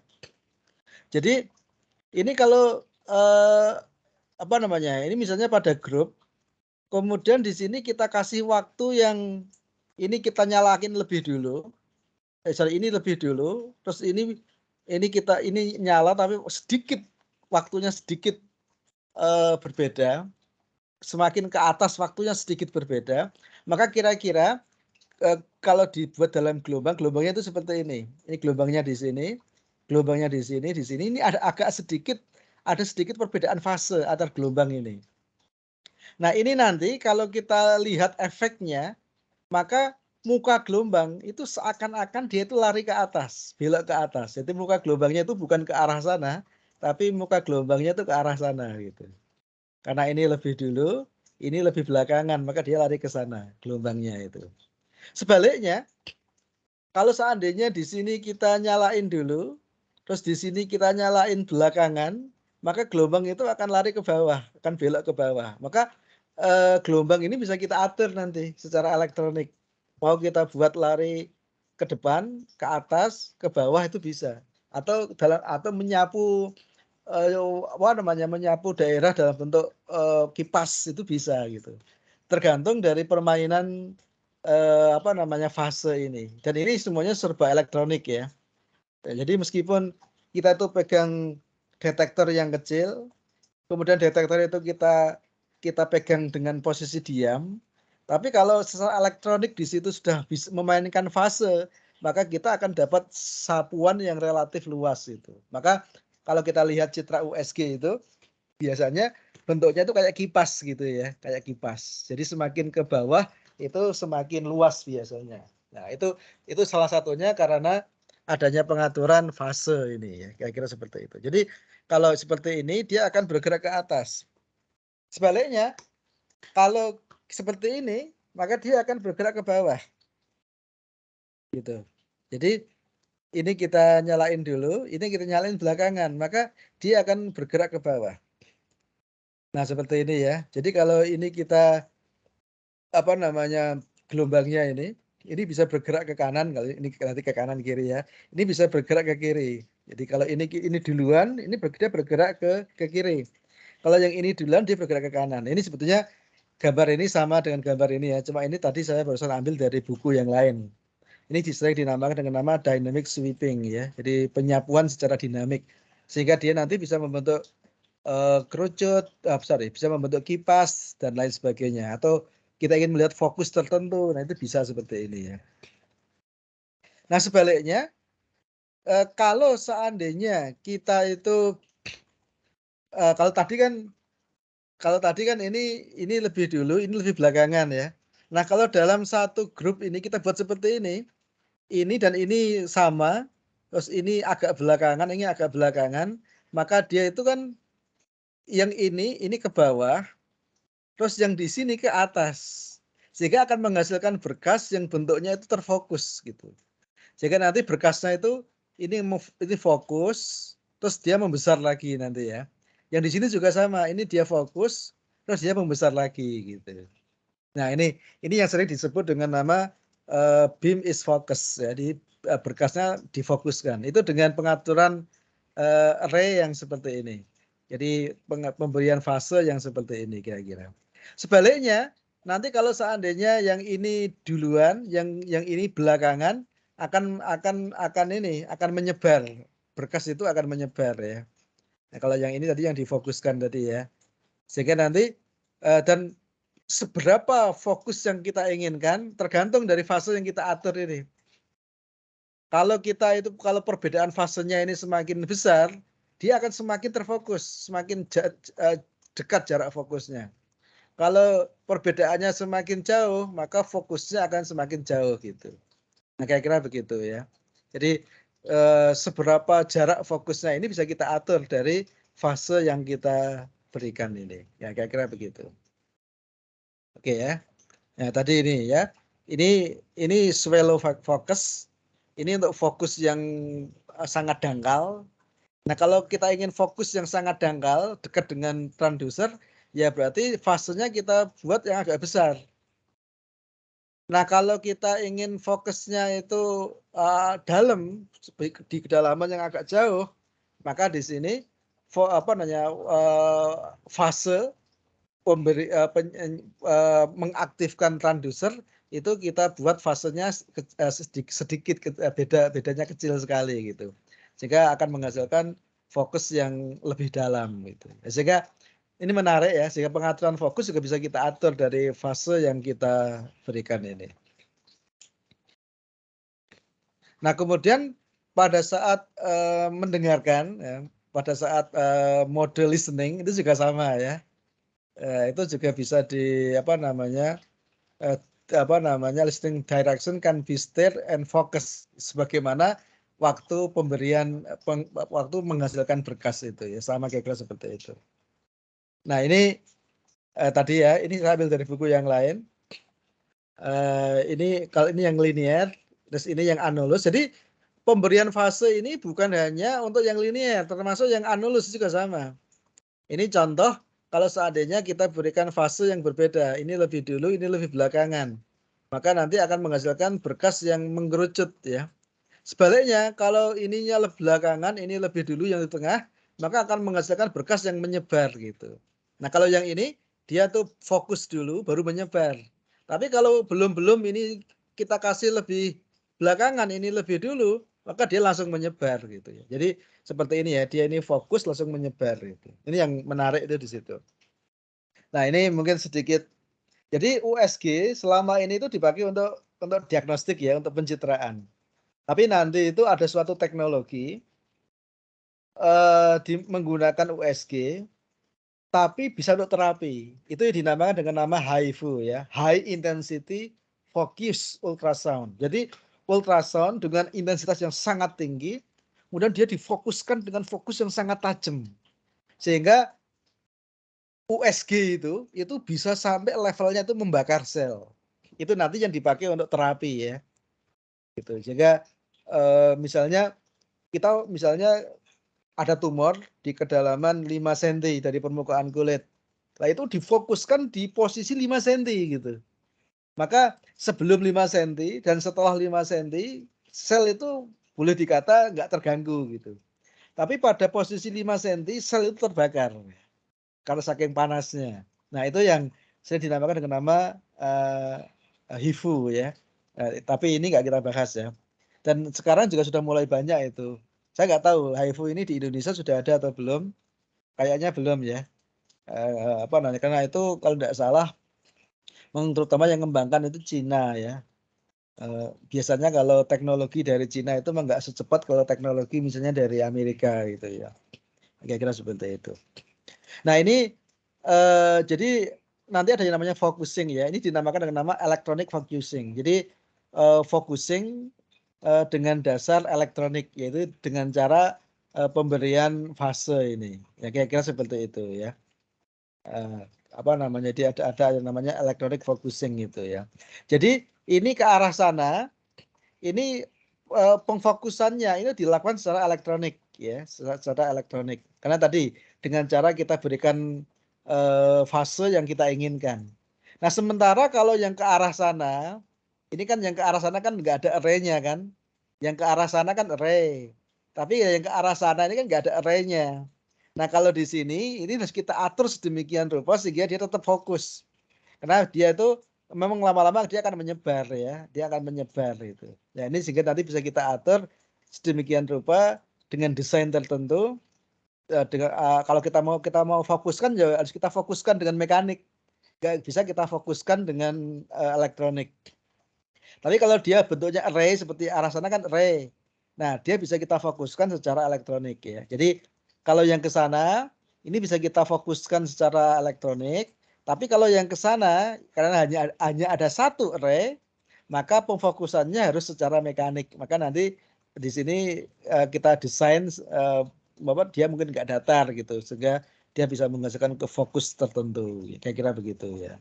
Speaker 1: Jadi ini kalau apa namanya? Ini misalnya pada grup, kemudian di sini kita kasih waktu yang ini kita nyalakin lebih dulu. Sorry, ini lebih dulu, terus ini kita ini nyala tapi sedikit waktunya sedikit berbeda. Semakin ke atas waktunya sedikit berbeda, maka kira-kira kalau dibuat dalam gelombang, gelombangnya itu seperti ini. Ini gelombangnya di sini, gelombangnya di sini, di sini. Ini ada sedikit perbedaan fase antar gelombang ini. Nah ini nanti kalau kita lihat efeknya, maka muka gelombang itu seakan-akan dia itu lari ke atas, belok ke atas. Jadi muka gelombangnya itu bukan ke arah sana, tapi muka gelombangnya itu ke arah sana gitu. Karena ini lebih dulu, ini lebih belakangan, maka dia lari ke sana gelombangnya itu. Sebaliknya, kalau seandainya di sini kita nyalain dulu, terus di sini kita nyalain belakangan, maka gelombang itu akan lari ke bawah, akan belok ke bawah. Maka gelombang ini bisa kita atur nanti secara elektronik. Mau kita buat lari ke depan, ke atas, ke bawah itu bisa. Atau menyapu apa namanya, menyapu daerah dalam bentuk kipas itu bisa gitu. Tergantung dari permainan apa namanya fase ini. Dan ini semuanya serba elektronik ya. Jadi meskipun kita tuh pegang detektor yang kecil, kemudian detektor itu kita pegang dengan posisi diam, tapi kalau secara elektronik di situ sudah bisa memainkan fase, maka kita akan dapat sapuan yang relatif luas itu. Maka kalau kita lihat citra USG itu biasanya bentuknya itu kayak kipas gitu ya, kayak kipas. Jadi semakin ke bawah itu semakin luas biasanya. Nah, itu salah satunya karena adanya pengaturan fase ini ya, kira-kira seperti itu. Jadi kalau seperti ini dia akan bergerak ke atas. Sebaliknya, kalau seperti ini, maka dia akan bergerak ke bawah. Gitu. Jadi ini kita nyalain dulu, ini kita nyalain belakangan, maka dia akan bergerak ke bawah. Nah, seperti ini ya. Jadi kalau ini kita apa namanya gelombangnya ini bisa bergerak ke kanan, kalau ini nanti ke kanan kiri ya. Ini bisa bergerak ke kiri. Jadi kalau ini duluan, ini dia bergerak ke kiri. Kalau yang ini duluan dia bergerak ke kanan. Ini sebetulnya gambar ini sama dengan gambar ini ya. Cuma ini tadi saya barusan ambil dari buku yang lain. Ini sering dinamakan dengan nama dynamic sweeping ya. Jadi penyapuan secara dinamik. Sehingga dia nanti bisa membentuk kerucut, bisa membentuk kipas dan lain sebagainya. Atau kita ingin melihat fokus tertentu, nah itu bisa seperti ini ya. Nah sebaliknya, kalau seandainya kita itu, kalau tadi kan ini lebih dulu, ini lebih belakangan ya. Nah kalau dalam satu grup ini kita buat seperti ini dan ini sama, terus ini agak belakangan, ini agak belakangan, maka dia itu kan yang ini ke bawah, terus yang di sini ke atas. Sehingga akan menghasilkan berkas yang bentuknya itu terfokus gitu. Sehingga nanti berkasnya itu ini fokus, terus dia membesar lagi nanti ya. Yang di sini juga sama, ini dia fokus, terus dia membesar lagi gitu. Nah ini yang sering disebut dengan nama beam is focus. Jadi berkasnya difokuskan. Itu dengan pengaturan array yang seperti ini. Jadi pemberian fase yang seperti ini kira-kira. Sebaliknya, nanti kalau seandainya yang ini duluan, yang ini belakangan akan menyebar. Berkas itu akan menyebar ya. Nah, kalau yang ini tadi yang difokuskan tadi ya. Sehingga nanti dan seberapa fokus yang kita inginkan tergantung dari fase yang kita atur ini. Kalau perbedaan fasenya ini semakin besar, dia akan semakin terfokus, semakin dekat jarak fokusnya. Kalau perbedaannya semakin jauh, maka fokusnya akan semakin jauh gitu. Nah, kira-kira begitu ya. Jadi seberapa jarak fokusnya ini bisa kita atur dari fase yang kita berikan ini. Ya, kira-kira begitu. Oke ya. Nah, tadi ini ya. Ini swallow focus. Ini untuk fokus yang sangat dangkal. Nah, kalau kita ingin fokus yang sangat dangkal dekat dengan transducer, ya berarti fasenya kita buat yang agak besar. Nah, kalau kita ingin fokusnya itu dalam, di kedalaman yang agak jauh, maka di sini fase mengaktifkan transducer itu kita buat fasenya sedikit bedanya kecil sekali gitu, sehingga akan menghasilkan fokus yang lebih dalam gitu. Sehingga ini menarik ya, sehingga pengaturan fokus juga bisa kita atur dari fase yang kita berikan ini. Nah, kemudian pada saat mendengarkan, ya, pada saat mode listening itu juga sama ya. Itu juga bisa di listening direction can be steer and focus, sebagaimana waktu pemberian waktu menghasilkan berkas itu ya, sama kira-kira seperti itu. Nah, ini tadi ya, ini saya ambil dari buku yang lain. Ini kalau ini yang linear, terus ini yang anulus. Jadi pemberian fase ini bukan hanya untuk yang linear, termasuk yang anulus juga sama. Ini contoh kalau seandainya kita berikan fase yang berbeda, ini lebih dulu, ini lebih belakangan, maka nanti akan menghasilkan berkas yang mengerucut ya. Sebaliknya kalau ininya lebih belakangan, ini lebih dulu yang di tengah, maka akan menghasilkan berkas yang menyebar gitu. Nah, kalau yang ini dia tuh fokus dulu baru menyebar. Tapi kalau belum ini kita kasih lebih belakangan, ini lebih dulu, maka dia langsung menyebar gitu ya. Jadi seperti ini ya, dia ini fokus langsung menyebar gitu. Ini yang menarik itu di situ. Nah, ini mungkin sedikit. Jadi USG selama ini itu dipakai untuk diagnostik ya, untuk pencitraan. Tapi nanti itu ada suatu teknologi menggunakan USG, tapi bisa untuk terapi. Itu dinamakan dengan nama HIFU ya, High Intensity Focus Ultrasound. Jadi ultrasound dengan intensitas yang sangat tinggi, kemudian dia difokuskan dengan fokus yang sangat tajam, sehingga USG itu bisa sampai levelnya itu membakar sel. Itu nanti yang dipakai untuk terapi ya. Gitu. Sehingga misalnya ada tumor di kedalaman 5 cm dari permukaan kulit. Nah, itu difokuskan di posisi 5 cm gitu. Maka sebelum 5 cm dan setelah 5 cm, sel itu boleh dikata nggak terganggu gitu. Tapi pada posisi 5 cm, sel itu terbakar karena saking panasnya. Nah, itu yang saya dinamakan dengan nama HIFU ya. Tapi ini nggak kita bahas ya. Dan sekarang juga sudah mulai banyak itu. Saya nggak tahu HIFU ini di Indonesia sudah ada atau belum. Kayaknya belum ya. Karena itu kalau tidak salah, terutama yang mengembangkan itu Cina ya. Biasanya kalau teknologi dari Cina itu memang nggak secepat kalau teknologi misalnya dari Amerika gitu ya. Kira-kira seperti itu. Nah, ini jadi nanti ada yang namanya focusing ya. Ini dinamakan dengan nama electronic focusing. Jadi focusing dengan dasar elektronik, yaitu dengan cara pemberian fase ini. Ya, kira-kira seperti itu ya. Dia ada yang namanya electronic focusing gitu ya. Jadi ini ke arah sana, ini pengfokusannya ini dilakukan secara elektronik ya, secara elektronik. Karena tadi dengan cara kita berikan fase yang kita inginkan. Nah, sementara kalau yang ke arah sana, ini kan yang ke arah sana kan nggak ada array-nya kan. Yang ke arah sana kan array. Tapi yang ke arah sana ini kan nggak ada array-nya. Nah, kalau di sini ini harus kita atur sedemikian rupa sehingga dia tetap fokus. Karena dia itu memang lama-lama dia akan menyebar ya, dia akan menyebar itu. Ya, ini sehingga nanti bisa kita atur sedemikian rupa dengan desain tertentu. Kalau kita mau fokuskan ya harus kita fokuskan dengan mekanik. Nggak bisa kita fokuskan dengan elektronik. Tapi kalau dia bentuknya array seperti arah sana kan array. Nah, dia bisa kita fokuskan secara elektronik ya. Jadi kalau yang ke sana ini bisa kita fokuskan secara elektronik. Tapi kalau yang ke sana karena hanya ada satu array, maka pemfokusannya harus secara mekanik. Maka nanti di sini kita desain bahwa dia mungkin nggak datar gitu, sehingga dia bisa menghasilkan ke fokus tertentu. Kira-kira begitu ya.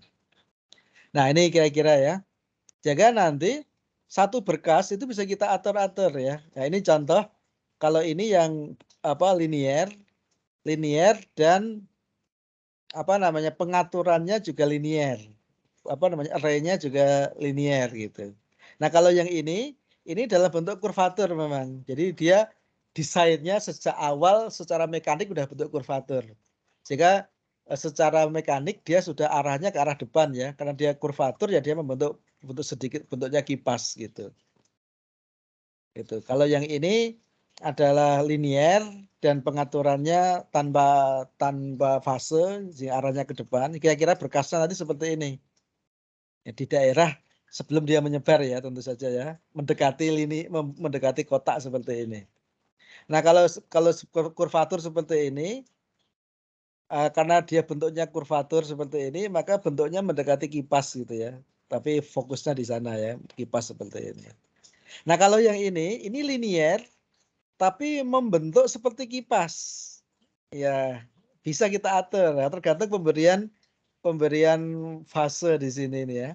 Speaker 1: Nah, ini kira-kira ya. Jaga nanti satu berkas itu bisa kita atur-atur ya. Nah, ini contoh kalau ini yang linear dan pengaturannya juga linear. arraynya juga linear gitu. Nah kalau yang ini dalam bentuk kurvatur memang. Jadi dia desainnya sejak awal secara mekanik udah bentuk kurvatur. Sehingga secara mekanik dia sudah arahnya ke arah depan ya. Karena dia kurvatur ya dia membentuk sedikit bentuknya kipas gitu. Gitu. Kalau yang ini adalah linear dan pengaturannya tanpa fase, arahnya ke depan. Kira-kira berkasnya nanti seperti ini. Ya, di daerah sebelum dia menyebar ya tentu saja ya, mendekati kotak seperti ini. Nah kalau kurvatur seperti ini, karena dia bentuknya kurvatur seperti ini, maka bentuknya mendekati kipas gitu ya. Tapi fokusnya di sana ya, kipas seperti ini. Nah kalau yang ini linear, tapi membentuk seperti kipas. Ya bisa kita atur, ya, tergantung pemberian fase di sini nih ya.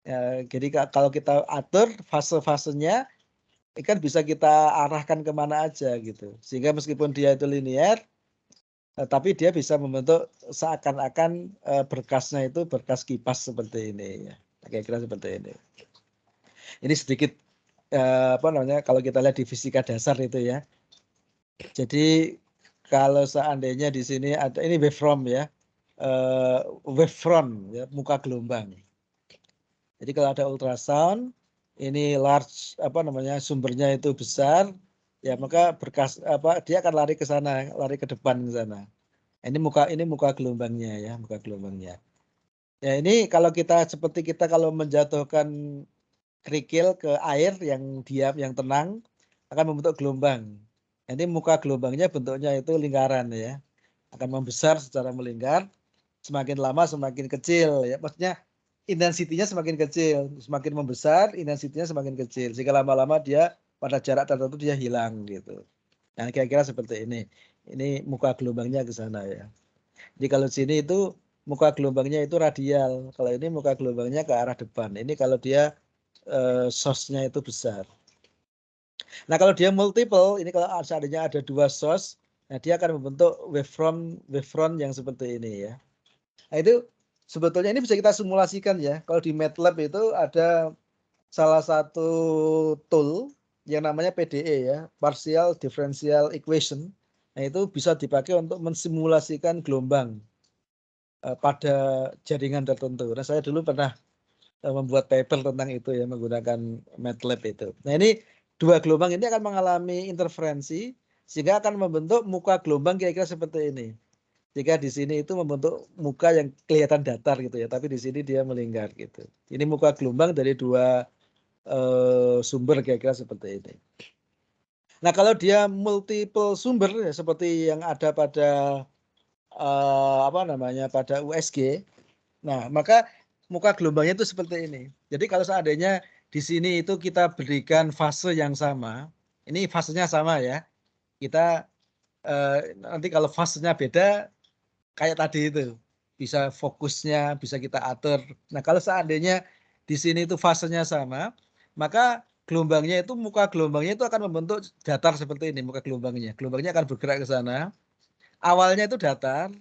Speaker 1: Ya, jadi kalau kita atur fase-fasenya, kan bisa kita arahkan kemana aja gitu. Sehingga meskipun dia itu linear, tapi dia bisa membentuk seakan-akan berkasnya itu berkas kipas seperti ini ya. Kira-kira seperti ini. Ini sedikit kalau kita lihat di fisika dasar itu ya. Jadi kalau seandainya di sini ada ini wavefront ya, wavefront ya, muka gelombang. Jadi kalau ada ultrasound, ini large sumbernya itu besar, ya maka dia akan lari ke sana, lari ke depan ke sana. Ini muka gelombangnya ya, muka gelombangnya. Ya ini kalau kita kalau menjatuhkan kerikil ke air yang diam, yang tenang, akan membentuk gelombang. Ini muka gelombangnya bentuknya itu lingkaran ya, akan membesar secara melingkar, semakin lama semakin kecil ya, maksudnya intensitinya semakin kecil, semakin membesar intensitinya semakin kecil, sehingga lama-lama dia pada jarak tertentu dia hilang gitu. Nah kira-kira seperti ini. Ini muka gelombangnya ke sana ya. Jadi kalau sini itu muka gelombangnya itu radial, kalau ini muka gelombangnya ke arah depan. Ini kalau dia source-nya itu besar. Nah kalau dia multiple, ini kalau seandainya ada dua source, nah dia akan membentuk wavefront yang seperti ini ya. Nah itu sebetulnya ini bisa kita simulasikan ya. Kalau di MATLAB itu ada salah satu tool yang namanya PDE ya, Partial Differential Equation. Nah itu bisa dipakai untuk mensimulasikan gelombang pada jaringan tertentu. Nah saya dulu pernah membuat paper tentang itu ya menggunakan MATLAB itu. Nah ini dua gelombang ini akan mengalami interferensi sehingga akan membentuk muka gelombang kira-kira seperti ini. Jika di sini itu membentuk muka yang kelihatan datar gitu ya, tapi di sini dia melingkar gitu. Ini muka gelombang dari dua sumber kira-kira seperti ini. Nah kalau dia multiple sumber ya, seperti yang ada pada pada USG, nah maka muka gelombangnya itu seperti ini. Jadi kalau seandainya di sini itu kita berikan fase yang sama, ini fasenya sama ya. Kita nanti kalau fasenya beda kayak tadi itu bisa fokusnya bisa kita atur. Nah kalau seandainya di sini itu fasenya sama, maka gelombangnya itu muka gelombangnya itu akan membentuk datar seperti ini muka gelombangnya. Gelombangnya akan bergerak ke sana. Awalnya itu datar,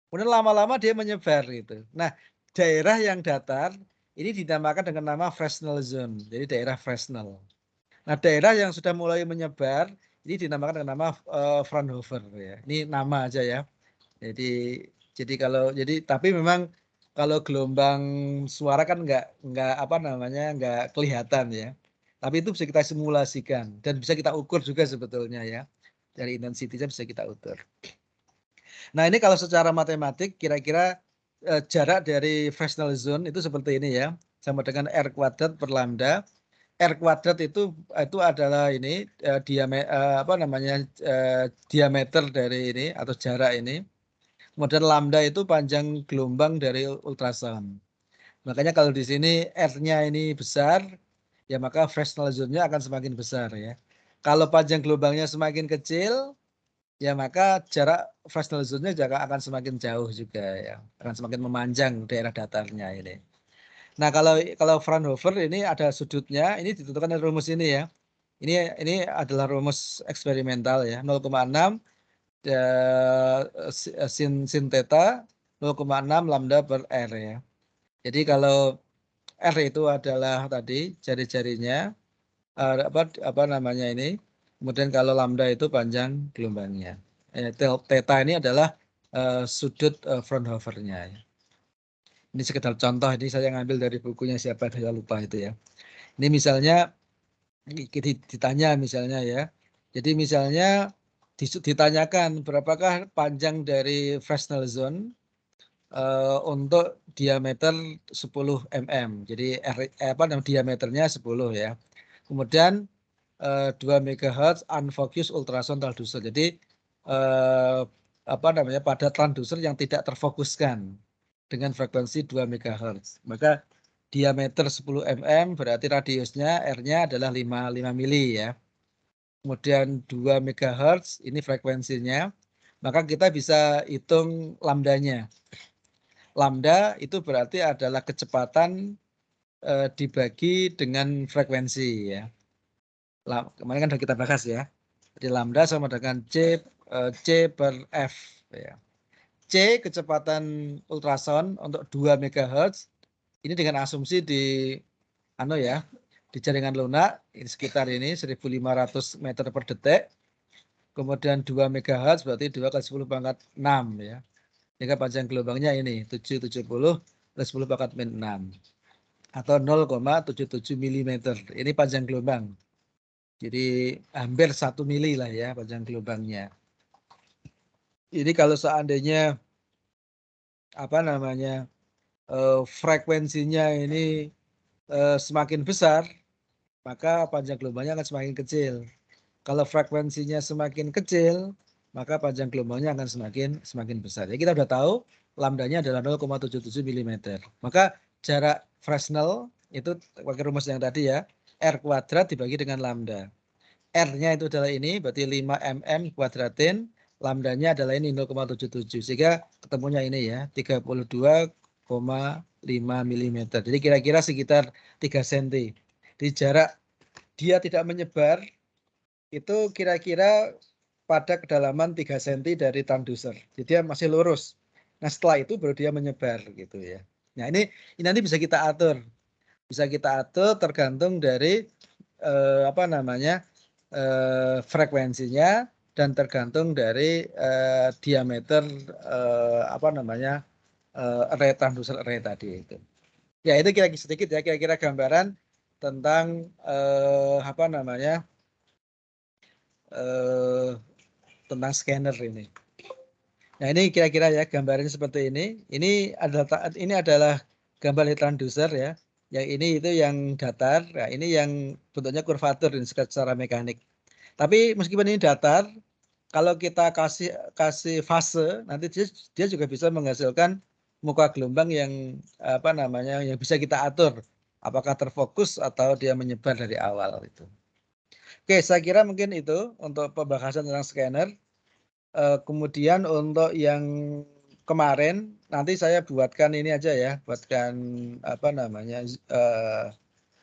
Speaker 1: kemudian lama-lama dia menyebar gitu. Nah daerah yang datar ini dinamakan dengan nama Fresnel zone. Jadi daerah Fresnel. Nah daerah yang sudah mulai menyebar ini dinamakan dengan nama Fraunhofer ya. Ini nama aja ya. Jadi tapi memang kalau gelombang suara kan nggak kelihatan ya. Tapi itu bisa kita simulasikan dan bisa kita ukur juga sebetulnya ya. Dari intensitinya bisa kita ukur. Nah ini kalau secara matematik kira-kira jarak dari Fresnel zone itu seperti ini ya. Sama dengan R kuadrat per lambda. R kuadrat itu adalah ini diameter dari ini atau jarak ini. Kemudian lambda itu panjang gelombang dari ultrasound. Makanya kalau di sini R-nya ini besar, ya maka Fresnel zone-nya akan semakin besar ya. Kalau panjang gelombangnya semakin kecil, ya maka jarak Fresnel zone-nya juga akan semakin jauh juga ya. Akan semakin memanjang daerah datarnya ini. Nah, kalau Fraunhofer ini ada sudutnya, ini ditentukan dari rumus ini ya. Ini adalah rumus eksperimental ya, 0,6 sin theta 0,6 lambda per R ya. Jadi kalau R itu adalah tadi jari-jarinya, apa namanya ini. Kemudian kalau lambda itu panjang gelombangnya. Theta ini adalah sudut Fraunhofer-nya. Ini sekedar contoh, ini saya ngambil dari bukunya siapa, saya lupa itu ya. Ini misalnya ditanya misalnya ya. Jadi misalnya ditanyakan berapakah panjang dari Fresnel zone untuk diameter 10 mm. Jadi diameternya 10 ya. Kemudian 2 MHz unfocused ultrasound transducer. Jadi pada transducer yang tidak terfokuskan dengan frekuensi 2 MHz. Maka diameter 10 mm berarti radiusnya R-nya adalah 5 mili ya. Kemudian 2 MHz ini frekuensinya. Maka kita bisa hitung lambdanya. Lambda itu berarti adalah kecepatan dibagi dengan frekuensi ya. Kemarin kan sudah kita bahas ya. Jadi lambda sama dengan C per F ya. C kecepatan ultrasound untuk 2 MHz ini dengan asumsi di di jaringan lunak ini sekitar ini 1500 meter per detik. Kemudian 2 MHz berarti 2 kali 10 pangkat 6 ya. Sehingga panjang gelombangnya ini 770 plus 10 pangkat min 6 atau 0,77 mm. Ini panjang gelombang. Jadi hampir 1 mili lah ya panjang gelombangnya. Ini kalau seandainya frekuensinya ini semakin besar, maka panjang gelombangnya akan semakin kecil. Kalau frekuensinya semakin kecil, maka panjang gelombangnya akan semakin besar. Jadi kita sudah tahu lambdanya adalah 0,77 mm. Maka jarak Fresnel itu pakai rumus yang tadi ya, R kuadrat dibagi dengan lambda. R-nya itu adalah ini, berarti 5 mm kuadratin, lambdanya adalah ini 0,77. Sehingga ketemunya ini ya, 32,5 mm. Jadi kira-kira sekitar 3 cm. Di jarak dia tidak menyebar, itu kira-kira pada kedalaman 3 cm dari transducer. Jadi dia masih lurus. Nah setelah itu baru dia menyebar gitu ya. Nah ini nanti bisa kita atur. Bisa kita atur tergantung dari frekuensinya dan tergantung dari diameter array transducer array tadi itu. Ya itu kira-kira sedikit ya kira-kira gambaran tentang tentang scanner ini. Nah ini kira-kira ya gambarnya seperti ini. Ini adalah gambar transducer ya. Yang ini itu yang datar. Nah, ini yang bentuknya kurvatur secara mekanik. Tapi meskipun ini datar, kalau kita kasih fase, nanti dia juga bisa menghasilkan muka gelombang yang yang bisa kita atur. Apakah terfokus atau dia menyebar dari awal itu. Oke, saya kira mungkin itu untuk pembahasan tentang scanner. Kemudian untuk yang kemarin nanti saya buatkan ini aja ya, buatkan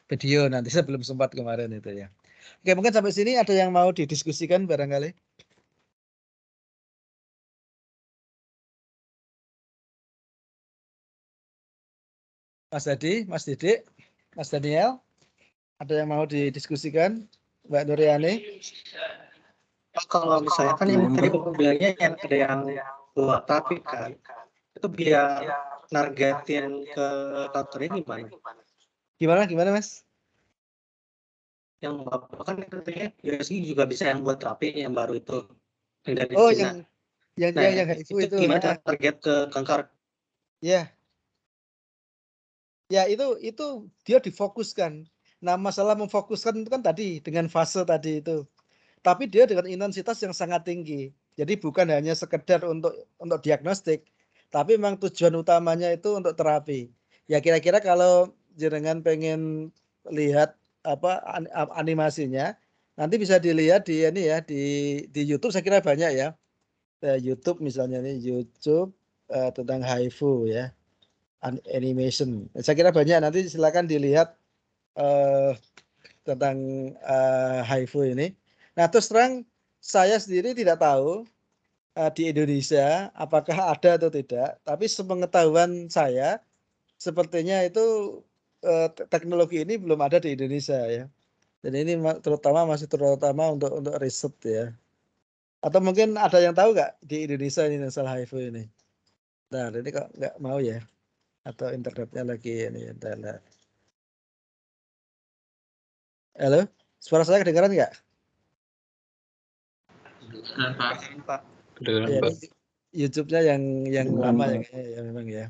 Speaker 1: video nanti saya belum sempat kemarin itu ya. Oke, mungkin sampai sini ada yang mau didiskusikan barangkali. Mas Hadi, Mas Didik, Mas Daniel, ada yang mau didiskusikan? Mbak Nuriani?
Speaker 2: Kalau misalnya kan yang tadi bilangnya yang ada yang buat tapi kan itu biar nargetin ke routernya
Speaker 1: Gimana Mas?
Speaker 2: Yang Bapak kan katanya USB juga bisa yang buat tapi yang baru itu yang dari
Speaker 1: Oh
Speaker 2: Cina.
Speaker 1: yang HIFU itu
Speaker 2: gimana target ke kanker?
Speaker 1: Ya. Ya itu dia difokuskan. Nah masalah memfokuskan itu kan tadi dengan fase tadi itu. Tapi dia dengan intensitas yang sangat tinggi. Jadi bukan hanya sekedar untuk diagnostik, tapi memang tujuan utamanya itu untuk terapi. Ya kira-kira kalau jenengan pengen lihat animasinya, nanti bisa dilihat di ini ya di YouTube saya kira banyak ya. YouTube misalnya nih YouTube tentang HIFU ya. Animation. Saya kira banyak, nanti silakan dilihat tentang HIFU ini. Nah terus terang saya sendiri tidak tahu di Indonesia apakah ada atau tidak, tapi sepengetahuan saya sepertinya itu teknologi ini belum ada di Indonesia ya. Dan ini masih terutama untuk riset ya. Atau mungkin ada yang tahu nggak di Indonesia ini masalah HIV ini? Nah, ini kok nggak mau ya? Atau internetnya lagi ini internet. Halo, suara saya kedengaran nggak?
Speaker 2: Pak.
Speaker 1: Ya, ini YouTube-nya yang lama ya kayaknya ya memang ya.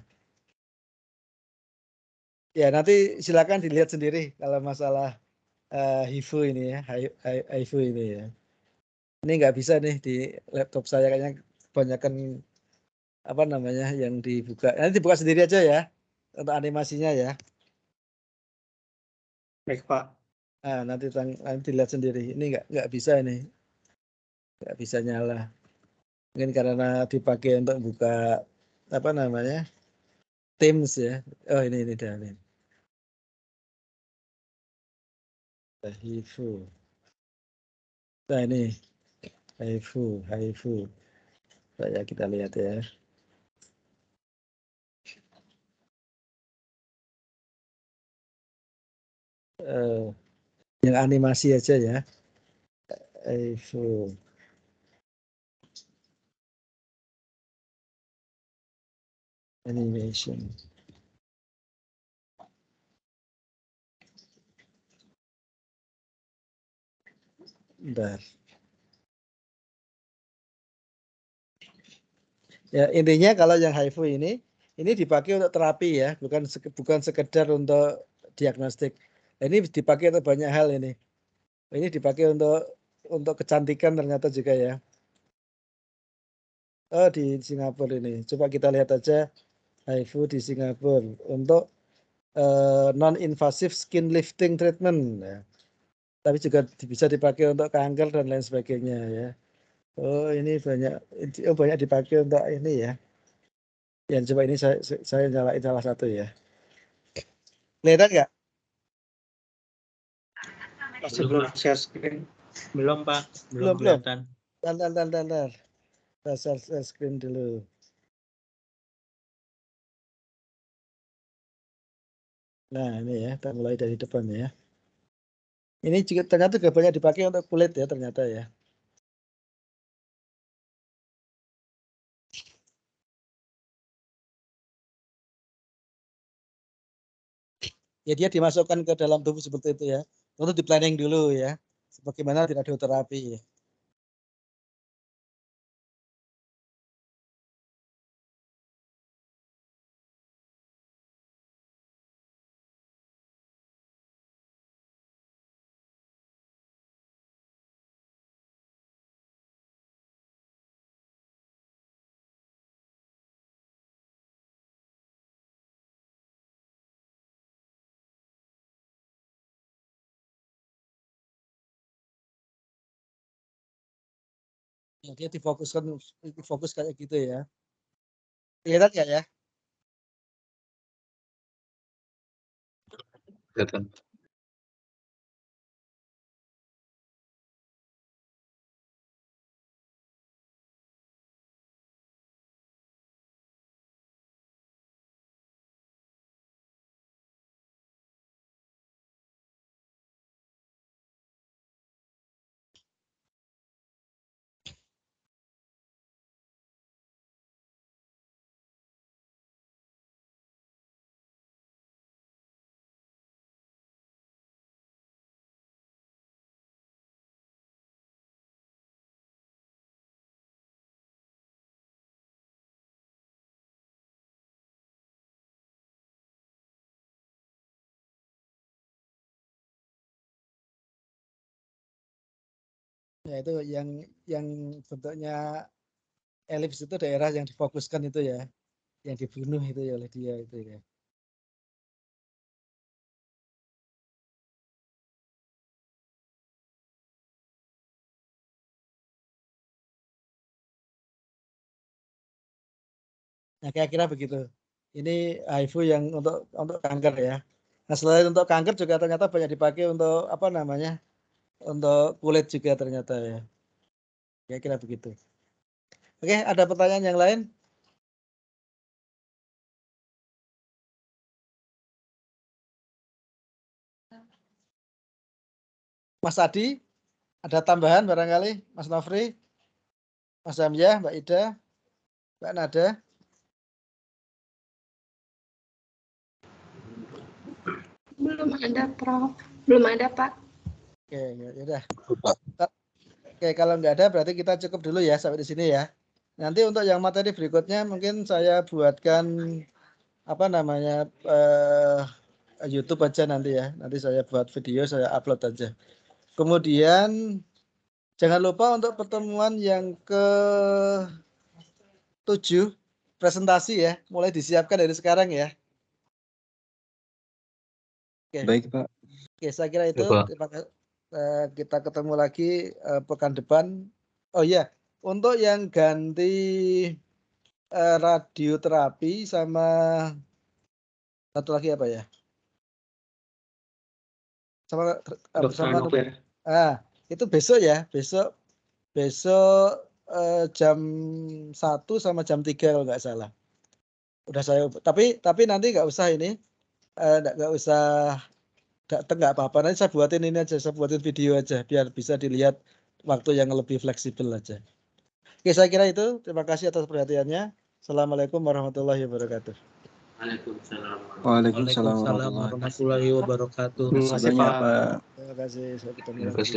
Speaker 1: Ya nanti silakan dilihat sendiri kalau masalah HIV ini ya, HIV ini ya. Ini nggak bisa nih di laptop saya kayaknya kebanyakan apa namanya yang dibuka. Nanti dibuka sendiri aja ya untuk animasinya ya.
Speaker 2: Baik, Pak.
Speaker 1: Nah, nanti dilihat sendiri. Ini nggak bisa ini, nggak bisa nyala. Mungkin karena dipakai untuk buka apa namanya Teams ya. Oh ini dah nih. HIV. Nah ini HIV. Saya kita lihat ya. Yang animasi aja ya. HIV. Animation. Bentar. Ya intinya kalau yang HIV ini dipakai untuk terapi ya, bukan sekedar untuk diagnostik. Ini dipakai untuk banyak hal ini. Ini dipakai untuk kecantikan ternyata juga ya. Oh di Singapura ini. Coba kita lihat aja HIV di Singapura untuk non-invasive skin lifting treatment. Ya. Tapi juga bisa dipakai untuk kanker dan lain sebagainya ya. Oh ini banyak dipakai untuk ini ya. Yang coba ini saya nyalain salah satu ya. Kelihatan nggak?
Speaker 2: Masih belum share screen.
Speaker 3: Belum, Pak.
Speaker 1: Belum.
Speaker 3: Kelihatan.
Speaker 1: Bentar. Saya share screen dulu. Nah ini ya, kita mulai dari depan ya. Ini juga ternyata juga banyak dipakai untuk kulit ya ternyata ya. Ya dia dimasukkan ke dalam tubuh seperti itu ya. Untuk di planning dulu ya. Sebagaimana di radioterapi. Ya, dia difokus kayak gitu ya. Kelihatan nggak ya?
Speaker 3: Kelihatan. Ya itu yang bentuknya elips itu daerah yang difokuskan itu ya, yang dibunuh itu ya oleh dia itu ya. Nah kira-kira begitu. Ini HIV yang untuk kanker ya. Nah selain untuk kanker juga ternyata banyak dipakai untuk apa namanya, untuk kulit juga ternyata ya. Kira-kira begitu. Oke, ada pertanyaan yang lain? Mas Adi, ada tambahan barangkali? Mas Nofri, Mas Hamzah, Mbak Ida, Mbak Nada.
Speaker 4: Belum ada, Prof. Belum ada, Pak.
Speaker 3: Oke, ya udah. Oke, kalau nggak ada berarti kita cukup dulu ya sampai di sini ya. Nanti untuk yang materi berikutnya mungkin saya buatkan apa namanya YouTube aja nanti ya. Nanti saya buat video, saya upload aja. Kemudian jangan lupa untuk pertemuan yang ke-7 presentasi ya, mulai disiapkan dari sekarang ya. Oke.
Speaker 5: Baik, Pak.
Speaker 3: Oke, saya kira itu. Kita ketemu lagi pekan depan. Oh iya, untuk yang ganti radioterapi sama satu lagi apa ya? Sama itu besok ya, besok jam 1 sama jam 3 kalau nggak salah. Udah saya, tapi nanti nggak usah ini, nggak usah datang, nggak apa-apa. Nanti saya buatin ini aja, saya buatin video aja biar bisa dilihat waktu yang lebih fleksibel aja. Oke, saya kira itu. Terima kasih atas perhatiannya. Assalamualaikum warahmatullahi wabarakatuh.
Speaker 5: Waalaikumsalam warahmatullahi wabarakatuh.
Speaker 2: Terima kasih, Pak.
Speaker 3: Terima kasih. Sampai ketemu
Speaker 5: Terima
Speaker 3: lagi.
Speaker 5: kasih.